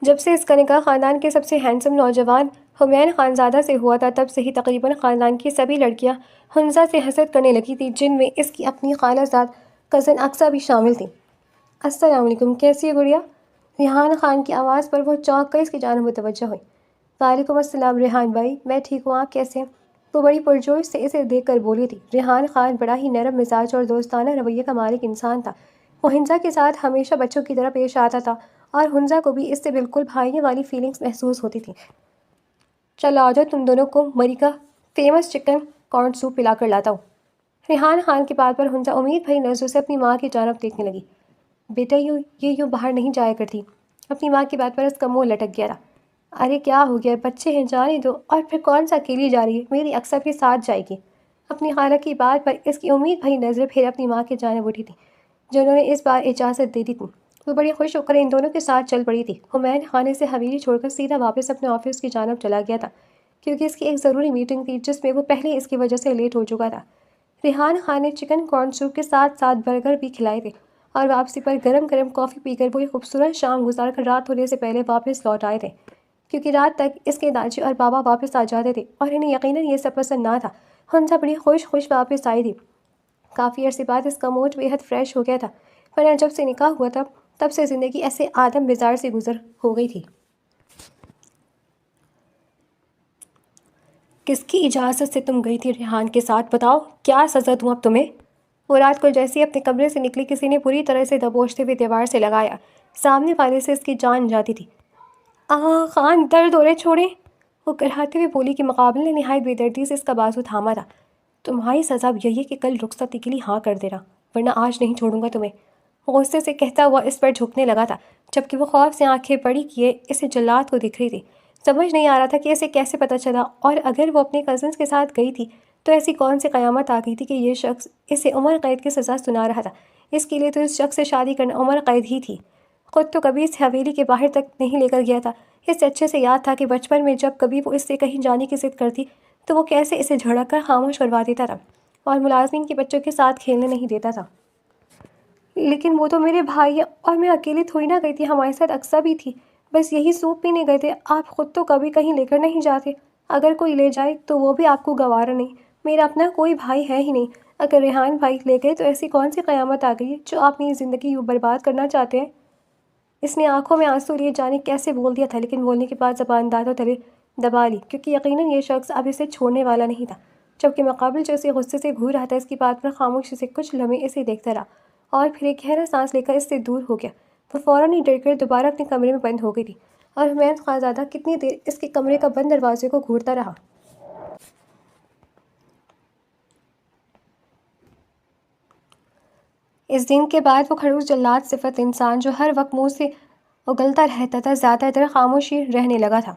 جب سے اس کا نکاح خاندان کے سب سے ہینڈسم نوجوان حمین خانزادہ سے ہوا تھا، تب سے ہی تقریباً خاندان کی سبھی لڑکیاں حنجہ سے حسد کرنے لگی تھیں، جن میں اس کی اپنی خالہ زاد کزن اقصیٰ بھی شامل تھیں۔ السلام علیکم، کیسی ہے گڑیا؟ ریحان خان کی آواز پر وہ چونک کر اس کی جانب متوجہ ہوئی۔ وعلیکم السلام ریحان بھائی، میں ٹھیک ہوں، آپ کیسے ہیں؟ وہ بڑی پرجوش سے اسے دیکھ کر بولی تھی۔ ریحان خان بڑا ہی نرم مزاج اور دوستانہ رویے کا مالک انسان تھا۔ وہ حنجہ کے ساتھ ہمیشہ بچوں کی طرح پیش آتا تھا اور حنجہ کو بھی اس سے بالکل بھائیوں والی فیلنگز محسوس ہوتی تھیں۔ چلو آ جاؤ، تم دونوں کو مری کا فیمس چکن کارن سوپ پلا کر لاتا ہوں۔ ریحان خان کی بات پر حنجہ امید بھری نظروں سے اپنی ماں کی جانب دیکھنے لگی۔ بیٹا یہ یوں باہر نہیں جایا کرتی۔ اپنی ماں کی بات پر اس کا منہ لٹک گیا تھا۔ ارے کیا ہو گیا، بچے ہیں، جانے دو، اور پھر کون سا اکیلی جا رہی ہے، میری اقصیٰ بھی ساتھ جائے گی۔ اپنی خالہ کی بات پر اس کی امید بھری نظریں پھر اپنی ماں کی جانب اٹھی تھیں، جنہوں نے اس بار اجازت دے دی تھی۔ وہ بڑی خوش ہو کر ان دونوں کے ساتھ چل پڑی تھی۔ حمین خان سے حویلی چھوڑ کر سیدھا واپس اپنے آفس کی جانب چلا گیا تھا، کیونکہ اس کی ایک ضروری میٹنگ تھی جس میں وہ پہلے اس کی وجہ سے لیٹ ہو چکا تھا۔ ریحان خان نے چکن کارن سوپ کے ساتھ ساتھ برگر بھی کھلائے تھے اور واپسی پر گرم گرم کافی پی کر وہ ایک خوبصورت شام گزار کر رات ہونے سے پہلے واپس لوٹ آئے تھے، کیونکہ رات تک اس کے داجی اور بابا واپس آ جاتے تھے اور انہیں یقیناً یہ سب پسند نہ تھا۔ حنجہ بڑی خوش واپس آئی تھی۔ کافی عرصے بعد اس کا موڈ بے حد فریش ہو گیا تھا، ورنہ جب سے نکاح ہوا تھا تب سے زندگی ایسے آدم بزار سے گزر ہو گئی تھی۔ کس کی اجازت سے تم گئی تھی ریحان کے ساتھ؟ بتاؤ کیا سزا دوں اب تمہیں؟ وہ رات کو جیسے ہی اپنے کمرے سے نکلی کسی نے پوری طرح سے دبوچتے ہوئے دیوار سے لگایا۔ سامنے والے سے اس کی جان جاتی تھی۔ خان درد ہو رہے، چھوڑیں، وہ کراہتے ہوئے بولی کہ مقابل نے نہایت بے دردی سے اس کا بازو تھاما تھا۔ تمہاری سزا اب یہی ہے کہ کل رخصتی کے لیے ہاں کر دینا، ورنہ آج نہیں چھوڑوں گا تمہیں، غصے سے کہتا ہوا اس پر جھکنے لگا تھا، جبکہ وہ خوف سے آنکھیں بڑی کیے اسے جلاد کو دکھ رہی تھی۔ سمجھ نہیں آ رہا تھا کہ اسے کیسے پتہ چلا، اور اگر وہ اپنے کزنس کے ساتھ گئی تھی تو ایسی کون سی قیامت آ گئی تھی کہ یہ شخص اسے عمر قید کی سزا سنا رہا تھا۔ اس کے لیے تو اس شخص سے شادی کرنا عمر قید ہی تھی۔ خود تو کبھی اس حویلی کے باہر تک نہیں لے کر گیا تھا۔ اسے اچھے سے یاد تھا کہ بچپن میں جب کبھی وہ اس سے کہیں جانے کی ضد کرتی تو وہ کیسے اسے جھڑک کر خاموش کروا دیتا تھا اور ملازمین کے بچوں کے ساتھ کھیلنے نہیں دیتا تھا۔ لیکن وہ تو میرے بھائی ہے، اور میں اکیلی تھوڑی نہ گئی تھی، ہمارے ساتھ اقصیٰ بھی تھی، بس یہی سوپ پینے گئے تھے۔ آپ خود تو کبھی کہیں لے کر نہیں جاتے، اگر کوئی لے جائے تو وہ بھی آپ کو گوارا نہیں۔ میرا اپنا کوئی بھائی ہے ہی نہیں، اگر ریحان بھائی لے گئے تو ایسی کون سی قیامت آ گئی ہے جو آپ اپنی زندگی یوں برباد کرنا چاہتے ہیں؟ اس نے آنکھوں میں آنسو لیے جانے کیسے بول دیا تھا، لیکن بولنے کے بعد زبان دانتوں تلے دبا لی، کیونکہ یقیناً یہ شخص اب اسے چھوڑنے والا نہیں تھا۔ جبکہ مقابل جو اسے غصے سے گھور رہا تھا، اس کی بات پر خاموشی سے کچھ لمحے اسے دیکھتا رہا اور پھر ایک گہرا سانس لے کر اس سے دور ہو گیا۔ وہ فوراً ہی ڈر کر دوبارہ اپنے کمرے میں بند ہو گئی تھی، اور حمید خانزادہ کتنی دیر اس کے کمرے کا بند دروازے کو گھورتا رہا۔ اس دن کے بعد وہ خڑوس جلاد صفت انسان جو ہر وقت منہ سے اگلتا رہتا تھا، زیادہ تر خاموشی رہنے لگا تھا۔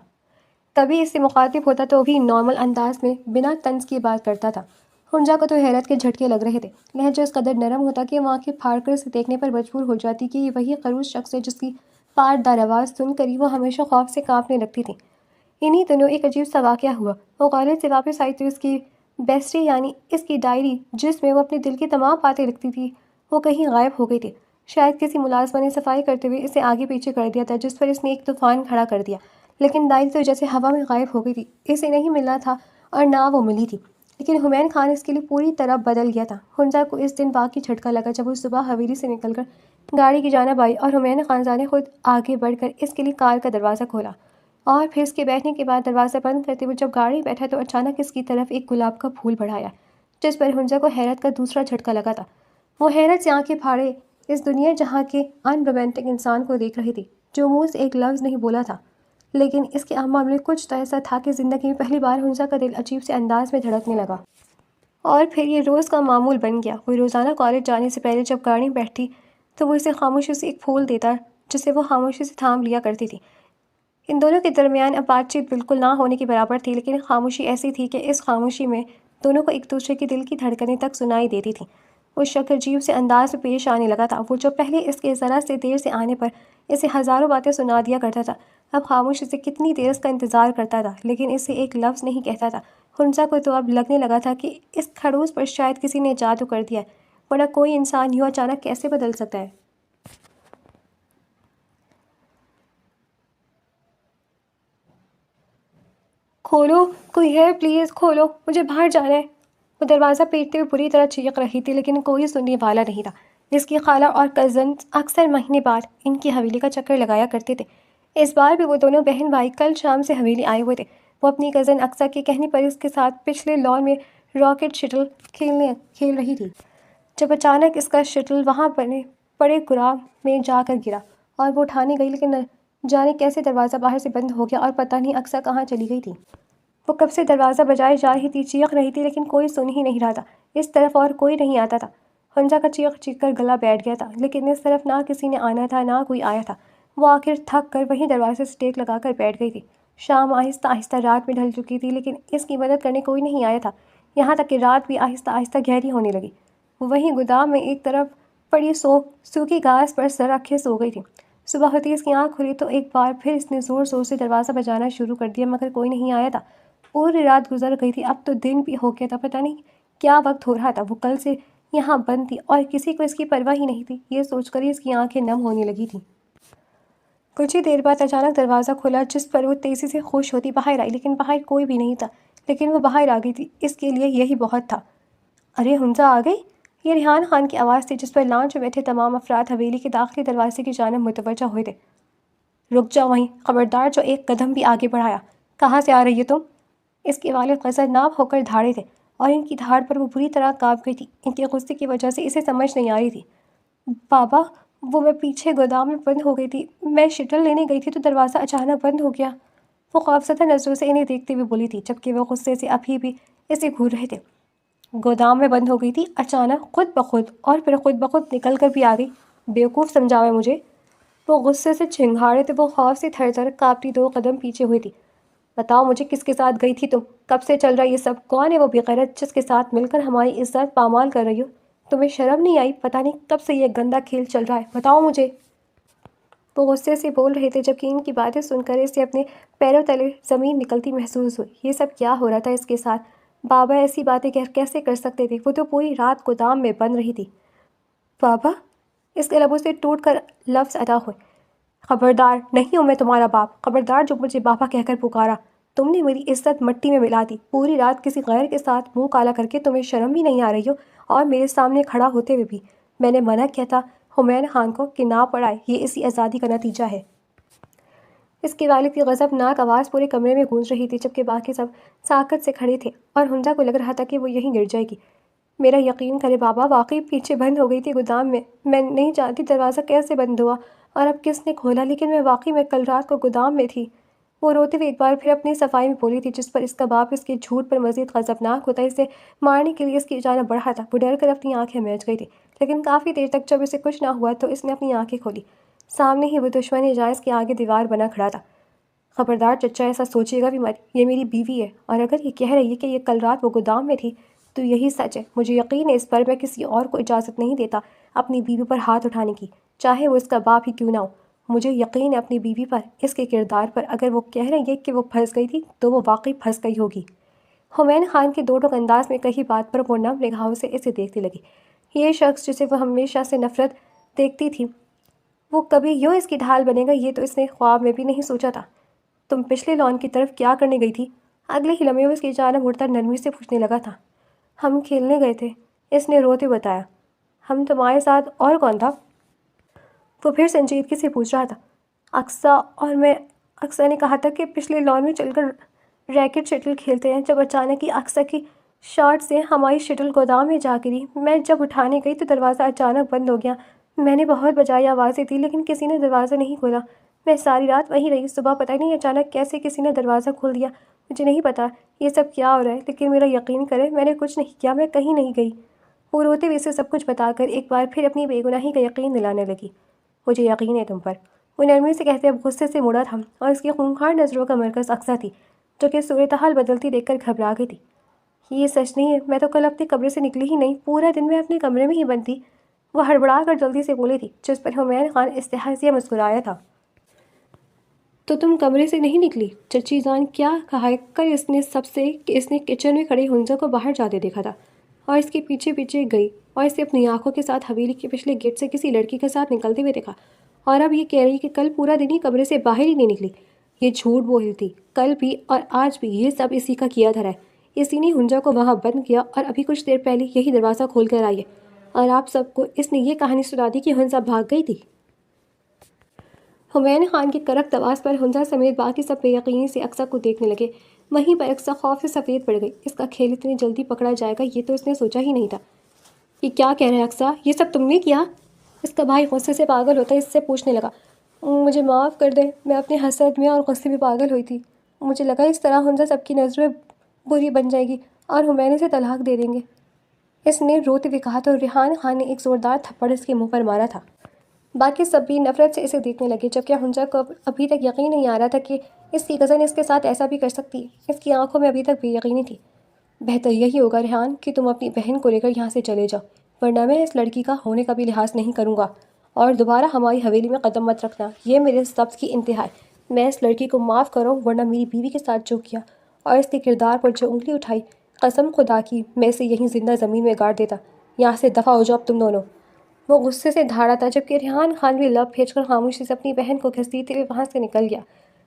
کبھی اس سے مخاطب ہوتا تو بھی نارمل انداز میں بنا طنز کی بات کرتا تھا۔ ہنجا کو تو حیرت کے جھٹکے لگ رہے تھے۔ لہجہ اس قدر نرم ہوتا کہ وہ آنکھیں پھاڑ کر اسے دیکھنے پر مجبور ہو جاتی کہ یہ وہی خڑوس شخص ہے جس کی پاٹ دار آواز سن کر ہی وہ ہمیشہ خوف سے کانپنے لگتی تھی۔ انہی دنوں ایک عجیب سا واقعہ ہوا۔ وہ کالج سے واپس آئی تو اس کی بیسٹی یعنی اس کی ڈائری جس میں وہ اپنے دل کی تمام باتیں لکھتی تھی، وہ کہیں غائب ہو گئی تھی۔ شاید کسی ملازمہ نے صفائی کرتے ہوئے اسے آگے پیچھے کر دیا تھا، جس پر اس نے ایک طوفان کھڑا کر دیا۔ لیکن ڈائری تو جیسے ہوا میں غائب ہو گئی تھی، اسے نہیں ملنا تھا اور نہ وہ ملی تھی۔ لیکن حمید خان اس کے لیے پوری طرح بدل گیا تھا۔ ہنجا کو اس دن واقعی جھٹکا لگا جب وہ صبح حویلی سے نکل کر گاڑی کی جانب آئی اور حمید خانزادہ نے خود آگے بڑھ کر اس کے لیے کار کا دروازہ کھولا، اور پھر اس کے بیٹھنے کے بعد دروازہ بند کرتے ہوئے جب گاڑی بیٹھا تو اچانک اس کی طرف ایک گلاب کا پھول بڑھایا، جس پر ہنجا کو حیرت کا دوسرا جھٹکا لگا تھا۔ وہ حیرت سے آنکھیں پھاڑے اس دنیا جہاں کے ان رومانٹک انسان کو دیکھ رہی تھی، جو منہ سے ایک لفظ نہیں بولا تھا، لیکن اس کے اعمال میں کچھ تو ایسا تھا کہ زندگی میں پہلی بار ہنجا کا دل عجیب سے انداز میں دھڑکنے لگا۔ اور پھر یہ روز کا معمول بن گیا۔ وہ روزانہ کالج جانے سے پہلے جب گاڑی میں بیٹھتی تو وہ اسے خاموشی سے ایک پھول دیتا، جسے وہ خاموشی سے تھام لیا کرتی تھی۔ ان دونوں کے درمیان اب بات چیت بالکل نہ ہونے کے برابر تھی، لیکن خاموشی ایسی تھی کہ اس خاموشی میں دونوں کو ایک دوسرے کی دل کی دھڑکنیں تک سنائی دیتی تھیں۔ وہ شخص عجیب سے انداز میں پیش آنے لگا تھا۔ وہ جو پہلے اس کے ذرا سے دیر سے آنے پر اسے ہزاروں باتیں سنا دیا کرتا تھا، اب خاموشی سے کتنی دیر اس کا انتظار کرتا تھا، لیکن اسے ایک لفظ نہیں کہتا تھا۔ ہنسا کو تو اب لگنے لگا تھا کہ اس خڑوس پر شاید کسی نے جادو کر دیا ہے، ورنہ کوئی انسان یوں اچانک کیسے بدل سکتا ہے۔ کھولو، کوئی ہے، پلیز کھولو، مجھے باہر جانا ہے۔ وہ دروازہ پیٹتے ہوئے بری طرح چیخ رہی تھی، لیکن کوئی سننے والا نہیں تھا۔ اس کی خالہ اور کزنز اکثر مہینے بعد ان کی حویلی کا چکر لگایا کرتے تھے۔ اس بار بھی وہ دونوں بہن بھائی کل شام سے حویلی آئے ہوئے تھے۔ وہ اپنی کزن اقصیٰ کے کہنے پر اس کے ساتھ پچھلے لان میں راکٹ شٹل کھیل رہی تھی، جب اچانک اس کا شٹل وہاں پڑے گراب میں جا کر گرا، اور وہ اٹھانے گئی، لیکن نہ جانے کیسے دروازہ باہر سے بند ہو گیا اور پتہ نہیں اقصیٰ کہاں چلی گئی تھی۔ وہ کب سے دروازہ بجائے جا رہی تھی، چیخ رہی تھی، لیکن کوئی سن ہی نہیں رہا تھا۔ اس طرف اور کوئی نہیں آتا تھا۔ ہنجا کا چیخ چیخ کر گلا بیٹھ گیا تھا، لیکن اس طرف نہ کسی نے آنا تھا نہ کوئی آیا تھا۔ وہ آخر تھک کر وہیں دروازے سے ٹیک لگا کر بیٹھ گئی تھی۔ شام آہستہ آہستہ رات میں ڈھل چکی تھی، لیکن اس کی مدد کرنے کوئی نہیں آیا تھا، یہاں تک کہ رات بھی آہستہ آہستہ گہری ہونے لگی۔ وہ وہیں گودام میں ایک طرف پڑی سوکھی گھاس پر سر رکھے سو گئی تھی۔ صبح ہوتی اس کی آنکھ کھلی تو ایک بار پھر اس نے زور زور سے دروازہ بجانا شروع کر دیا، مگر کوئی نہیں آیا تھا۔ پوری رات گزر گئی تھی، اب تو دن بھی ہو گیا تھا، پتہ نہیں کیا وقت ہو رہا تھا۔ وہ کل سے یہاں بند تھی اور کسی کو اس کی پرواہ ہی نہیں تھی، یہ سوچ کر ہی اس کی آنکھیں نم ہونے لگی تھیں۔ کچھ ہی دیر بعد اچانک دروازہ کھلا، جس پر وہ تیزی سے خوش ہوتی باہر آئی، لیکن باہر کوئی بھی نہیں تھا، لیکن وہ باہر آ گئی تھی، اس کے لیے یہی بہت تھا۔ ارے ہنسا آ گئی! یہ ریحان خان کی آواز تھی، جس پر لانچ میں بیٹھے تمام افراد حویلی کے داخلی دروازے کی جانب متوجہ ہوئے تھے۔ رک جاؤ وہیں، خبردار جو ایک قدم بھی آگے بڑھایا۔ کہاں سے آ رہی ہے تم؟ اس کے والد غضبناک ہو کر دھاڑے تھے اور ان کی دھاڑ پر وہ بری طرح کانپ گئی تھی۔ ان کے غصے کی وجہ سے اسے سمجھ نہیں آ رہی تھی۔ بابا، وہ میں پیچھے گودام میں بند ہو گئی تھی، میں شٹل لینے گئی تھی تو دروازہ اچانک بند ہو گیا۔ وہ خوفزدہ نظروں سے انہیں دیکھتے ہوئے بولی تھی، جبکہ وہ غصے سے ابھی بھی اسے گھور رہے تھے۔ گودام میں بند ہو گئی تھی اچانک، خود بخود، اور پھر خود بخود نکل کر بھی آ گئی؟ بیوقوف سمجھا ہے مجھے۔ وہ غصے سے چنگھاڑے تھے، وہ خوف سے تھر تھر کانپتی 2 قدم پیچھے ہوئی تھی۔ بتاؤ مجھے، کس کے ساتھ گئی تھی تم؟ کب سے چل رہا یہ سب؟ کون ہے وہ بے غیرت جس کے ساتھ مل کر ہماری عزت پامال کر رہی ہو؟ تمہیں شرم نہیں آئی؟ پتہ نہیں کب سے یہ گندا کھیل چل رہا ہے، بتاؤ مجھے۔ وہ غصے سے بول رہے تھے، جبکہ ان کی باتیں سن کر اسے اپنے پیروں تلے زمین نکلتی محسوس ہوئی۔ یہ سب کیا ہو رہا تھا اس کے ساتھ؟ بابا ایسی باتیں کیسے کر سکتے تھے؟ وہ تو پوری رات گودام میں بند رہی تھی۔ بابا؟ اس کے لبوں سے ٹوٹ کر لفظ ادا ہوئے۔ خبردار، نہیں ہوں میں تمہارا باپ، خبردار جو مجھے بابا کہہ کر پکارا۔ تم نے میری عزت مٹی میں ملا دی، پوری رات کسی غیر کے ساتھ منہ کالا کر کے تمہیں شرم بھی نہیں آ رہی ہو، اور میرے سامنے کھڑا ہوتے ہوئے بھی۔ میں نے منع کیا تھا حمین خان کو کہ نہ پڑھائے، یہ اسی آزادی کا نتیجہ ہے۔ اس کے والد کی غضبناک آواز پورے کمرے میں گونج رہی تھی، جبکہ باقی سب ساکت سے کھڑے تھے اور حمزہ کو لگ رہا تھا کہ وہ یہیں گر جائے گی۔ میرا یقین کرے بابا، واقعی پیچھے بند ہو گئی تھی گودام میں۔ میں نہیں جانتی دروازہ کیسے بند ہوا اور اب کس نے کھولا، لیکن میں واقعی کل رات کو گودام میں تھی۔ وہ روتے ہوئے ایک بار پھر اپنی صفائی میں بولی تھی، جس پر اس کا باپ اس کے جھوٹ پر مزید غضبناک ہوتا اسے مارنے کے لیے اس کی جانب بڑھا تھا۔ وہ ڈر کر اپنی آنکھیں میچ گئی تھی، لیکن کافی دیر تک جب اسے کچھ نہ ہوا تو اس نے اپنی آنکھیں کھولی۔ سامنے ہی وہ دشمن جائز کے آگے دیوار بنا کھڑا تھا۔ خبردار چچا، ایسا سوچے گا بھی مت، یہ میری بیوی ہے، اور اگر یہ کہہ رہی ہے کہ یہ کل رات وہ گودام میں تھی تو یہی سچ ہے۔ مجھے یقین ہے اس پر، میں کسی اور کو اجازت نہیں دیتا اپنی بیوی پر ہاتھ اٹھانے کی، چاہے وہ اس کا باپ ہی کیوں نہ ہو۔ مجھے یقین ہے اپنی بیوی پر، اس کے کردار پر۔ اگر وہ کہہ رہی ہے کہ وہ پھنس گئی تھی تو وہ واقعی پھنس گئی ہوگی۔ حمین خان کے دو ٹوک انداز میں کہی بات پر وہ نم نگاہوں سے اسے دیکھتی لگی۔ یہ شخص جسے وہ ہمیشہ سے نفرت دیکھتی تھی، وہ کبھی یوں اس کی ڈھال بنے گا، یہ تو اس نے خواب میں بھی نہیں سوچا تھا۔ تم پچھلے لان کی طرف کیا کرنے گئی تھی؟ اگلے ہی لمحے وہ اس کی جانب مڑ کر نرمی سے پوچھنے لگا تھا۔ ہم کھیلنے گئے تھے، اس نے روتے بتایا۔ ہم تمہارے ساتھ، اور کون تھا؟ وہ پھر سنجیدگی سے پوچھ رہا تھا۔ اقصیٰ اور میں۔ اقصیٰ نے کہا تھا کہ پچھلے لان میں چل کر ریکٹ شٹل کھیلتے ہیں، جب اچانک ہی اقصیٰ کی شاٹ سے ہماری شٹل گودام میں جا گری۔ میں جب اٹھانے گئی تو دروازہ اچانک بند ہو گیا۔ میں نے بہت بجائی آوازیں دی، لیکن کسی نے دروازہ نہیں کھولا۔ میں ساری رات وہیں رہی۔ صبح پتہ نہیں اچانک کیسے کسی نے دروازہ کھول دیا۔ مجھے نہیں پتا یہ سب کیا ہو رہا ہے، لیکن میرا یقین کرے میں نے کچھ نہیں کیا، میں کہیں نہیں گئی۔ وہ روتے ہوئے اسے سب کچھ بتا کر ایک بار پھر اپنی بے گناہی کا یقین دلانے لگی۔ مجھے یقین ہے تم پر، وہ نرمی سے کہتے اب غصے سے مڑا تھا، اور اس کی خونخوار نظروں کا مرکز اقصیٰ تھی، جو کہ صورتحال بدلتی دیکھ کر گھبرا گئی تھی۔ یہ سچ نہیں ہے، میں تو کل اپنے کمرے سے نکلی ہی نہیں، پورا دن میں اپنے کمرے میں ہی بند تھی، وہ ہڑبڑا کر جلدی سے بولی تھی، جس پر حمین خان استحاضیہ مسکرایا تھا۔ تو تم کمرے سے نہیں نکلی؟ چچی جان کیا کہا ہے کل اس نے سب سے کہ اس نے کچن میں کھڑے حمزہ کو باہر جاتے دیکھا تھا، اور اس کے پیچھے پیچھے گئی اور اسے اپنی آنکھوں کے ساتھ حویلی کے پچھلے گیٹ سے کسی لڑکی کے ساتھ نکلتے ہوئے دیکھا، اور اب یہ کہہ رہی کہ کل پورا دن ہی کمرے سے باہر ہی نہیں نکلی۔ یہ جھوٹ بول رہی تھی، کل بھی اور آج بھی یہ سب اسی کا کیا دھرا ہے۔ اسی نے حمزہ کو وہاں بند کیا، اور ابھی کچھ دیر پہلے یہی دروازہ کھول کر آئی ہے، اور آپ سب کو اس نے یہ کہانی سنا دی کہ حمزہ بھاگ گئی تھی۔ حمین خان کی کرخت آواز پر حمزہ سمیت باقی سب بے یقینی سے اقصیٰ کو دیکھنے لگے۔ وہیں پر اقصیٰ خوف سے سفید پڑ گئی۔ اس کا کھیل اتنی جلدی پکڑا جائے گا یہ تو اس نے سوچا ہی نہیں تھا۔ یہ کیا کہہ رہے ہیں اقصیٰ؟ یہ سب تم نے کیا؟ اس کا بھائی غصے سے پاگل ہوتا اس سے پوچھنے لگا۔ مجھے معاف کر دیں، میں اپنے حسد میں اور غصے میں پاگل ہوئی تھی۔ مجھے لگا اس طرح حمزہ سب کی نظر میں بری بن جائے گی اور حمین اسے طلاق دے دیں گے، اس نے روتے ہوئے کہا، تو ریحان خان نے ایک زوردار تھپڑ اس کے منہ پر مارا تھا۔ باقی سب بھی نفرت سے اسے دیکھنے لگے، جبکہ حمزہ کو ابھی تک یقین نہیں آ رہا تھا کہ اس کی کزن اس کے ساتھ ایسا بھی کر سکتی ہے۔ اس کی آنکھوں میں ابھی تک بے یقینی تھی۔ بہتر یہی ہوگا ریحان کہ تم اپنی بہن کو لے کر یہاں سے چلے جاؤ، ورنہ میں اس لڑکی کا ہونے کا بھی لحاظ نہیں کروں گا، اور دوبارہ ہماری حویلی میں قدم مت رکھنا، یہ میرے سبز کی انتہا ہے۔ میں اس لڑکی کو معاف کروں، ورنہ میری بیوی کے ساتھ جو کیا اور اس کے کردار پر جو انگلی اٹھائی، قسم خدا کی میں اسے یہیں زندہ زمین میں گاڑ دیتا۔ یہاں سے دفع ہو جاؤ اب تم دونوں۔ وہ غصے سے دھاڑا تھا، جبکہ ریحان خان بھی لب پھینچ کر خاموشی سے اپنی بہن کو گھسیٹتے ہوئے وہاں سے نکل گیا۔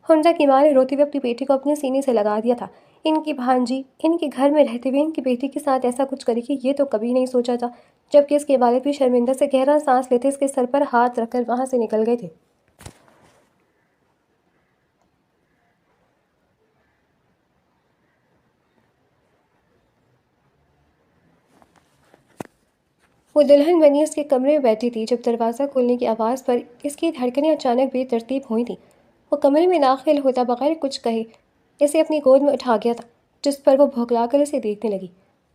حمزہ کی ماں نے روتے ہوئے اپنی بیٹی کو اپنے سینے سے لگا دیا تھا۔ ان کی بھانجی ان کے گھر میں رہتے ہوئے ان کی بیٹی کے ساتھ ایسا کچھ کرے گی یہ تو کبھی نہیں سوچا تھا، جبکہ اس کے والد بھی شرمندہ سے گہرا سانس لیتے اس کے سر پر ہاتھ رکھ کر وہاں سے نکل گئے تھے۔ وہ دلہن بنی اس کے کمرے میں بیٹھی تھی جب دروازہ کھولنے کی آواز پر اس کی دھڑکنیں اچانک بے ترتیب ہوئی تھیں۔ وہ کمرے میں داخل ہوتا بغیر کچھ کہے اسے اپنی گود میں اٹھا گیا تھا، جس پر وہ بھوکلا کر اسے دیکھنے لگی۔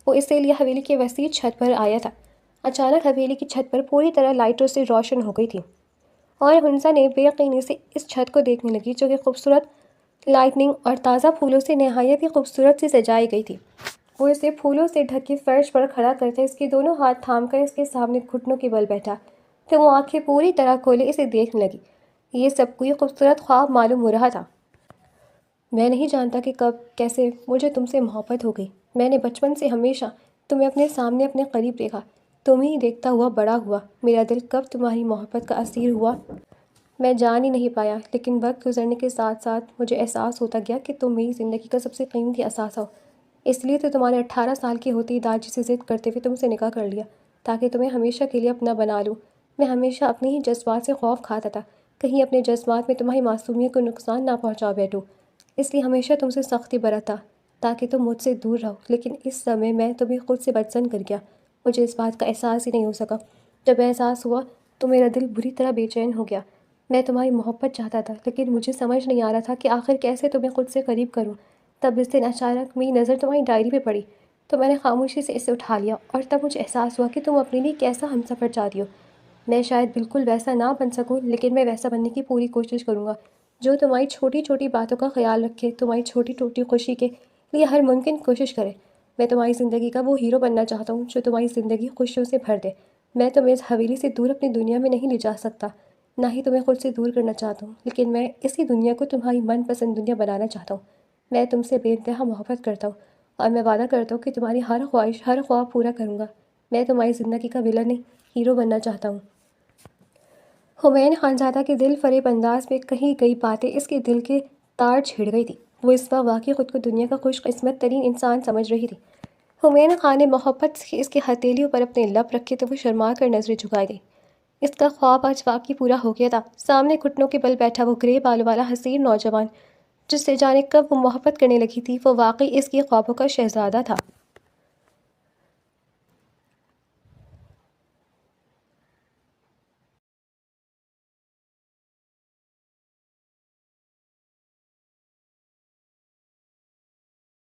وہ اس کے لیے حویلی کی وسیع چھت پر آیا تھا۔ اچانک حویلی کی چھت پر پوری طرح لائٹوں سے روشن ہو گئی تھی، اور ہنسا نے بے یقینی سے اس چھت کو دیکھنے لگی جو کہ خوبصورت لائٹنگ اور تازہ پھولوں سے نہایت ہی خوبصورت سی سجائی گئی تھی۔ وہ اسے پھولوں سے ڈھکے فرش پر کھڑا کرتے اس کے دونوں ہاتھ تھام کر اس کے سامنے گھٹنوں کے بل بیٹھا، پھر وہ آنکھیں پوری طرح کھولے اسے دیکھنے لگی۔ یہ سب کوئی خوبصورت خواب معلوم ہو رہا تھا۔ میں نہیں جانتا کہ کب کیسے مجھے تم سے محبت ہو گئی۔ میں نے بچپن سے ہمیشہ تمہیں اپنے سامنے اپنے قریب دیکھا، تمہیں دیکھتا ہوا بڑا ہوا۔ میرا دل کب تمہاری محبت کا اسیر ہوا میں جان ہی نہیں پایا، لیکن وقت گزرنے کے ساتھ ساتھ مجھے احساس ہوتا گیا کہ تم میری زندگی کا سب سے قیمتی اثاثہ ہو۔ اس لیے تو تمہارے 18 سال کی ہوتی داجی سے ضد کرتے ہوئے تم سے نکاح کر لیا، تاکہ تمہیں ہمیشہ کے لیے اپنا بنا لوں۔ میں ہمیشہ اپنے ہی جذبات سے خوف کھاتا تھا، کہیں اپنے جذبات میں تمہاری معصومیت کو نقصان نہ پہنچا بیٹھوں، اس لیے ہمیشہ تم سے سختی برتا تاکہ تم مجھ سے دور رہو۔ لیکن اس سمے میں تمہیں خود سے بدظن کر گیا، مجھے اس بات کا احساس ہی نہیں ہو سکا۔ جب احساس ہوا تو میرا دل بری طرح بے چین ہو گیا۔ میں تمہاری محبت چاہتا تھا، لیکن مجھے سمجھ نہیں آ رہا تھا کہ آخر کیسے تمہیں خود سے قریب کروں۔ تب اس دن اچانک میری نظر تمہاری ڈائری پہ پڑی تو میں نے خاموشی سے اسے اٹھا لیا، اور تب مجھے احساس ہوا کہ تم اپنے لیے کیسا ہمسفر چاہتی ہو۔ میں شاید بالکل ویسا نہ بن سکوں، لیکن میں ویسا بننے کی پوری کوشش کروں گا جو تمہاری چھوٹی چھوٹی باتوں کا خیال رکھے، تمہاری چھوٹی چھوٹی خوشی کے لیے ہر ممکن کوشش کرے۔ میں تمہاری زندگی کا وہ ہیرو بننا چاہتا ہوں جو تمہاری زندگی خوشیوں سے بھر دے۔ میں تمہیں اس حویلی سے دور اپنی دنیا میں نہیں لے جا سکتا، نہ ہی تمہیں خود سے دور کرنا چاہتا ہوں، لیکن میں اسی دنیا کو تمہاری من پسند دنیا بنانا چاہتا ہوں۔ میں تم سے بے انتہا محبت کرتا ہوں، اور میں وعدہ کرتا ہوں کہ تمہاری ہر خواہش، ہر خواب پورا کروں گا۔ میں تمہاری زندگی کا ولن نہیں، ہیرو بننا چاہتا ہوں۔ ہمایوں خانزادہ کے دل فریب انداز میں کہی گئی باتیں اس کے دل کے تار چھیڑ گئی تھی۔ وہ اس وقت واقعی خود کو دنیا کا خوش قسمت ترین انسان سمجھ رہی تھی۔ ہمایوں خان نے محبت سے اس کی ہتھیلیوں پر اپنے لب رکھے تو وہ شرما کر نظریں جھکائے گئی۔ اس کا خواب آج واقعی پورا ہو گیا تھا۔ سامنے گھٹنوں کے بل بیٹھا وہ گرے بالوں والا حسین نوجوان جس سے جانے کب وہ محبت کرنے لگی تھی، وہ واقعی اس کے خوابوں کا شہزادہ تھا۔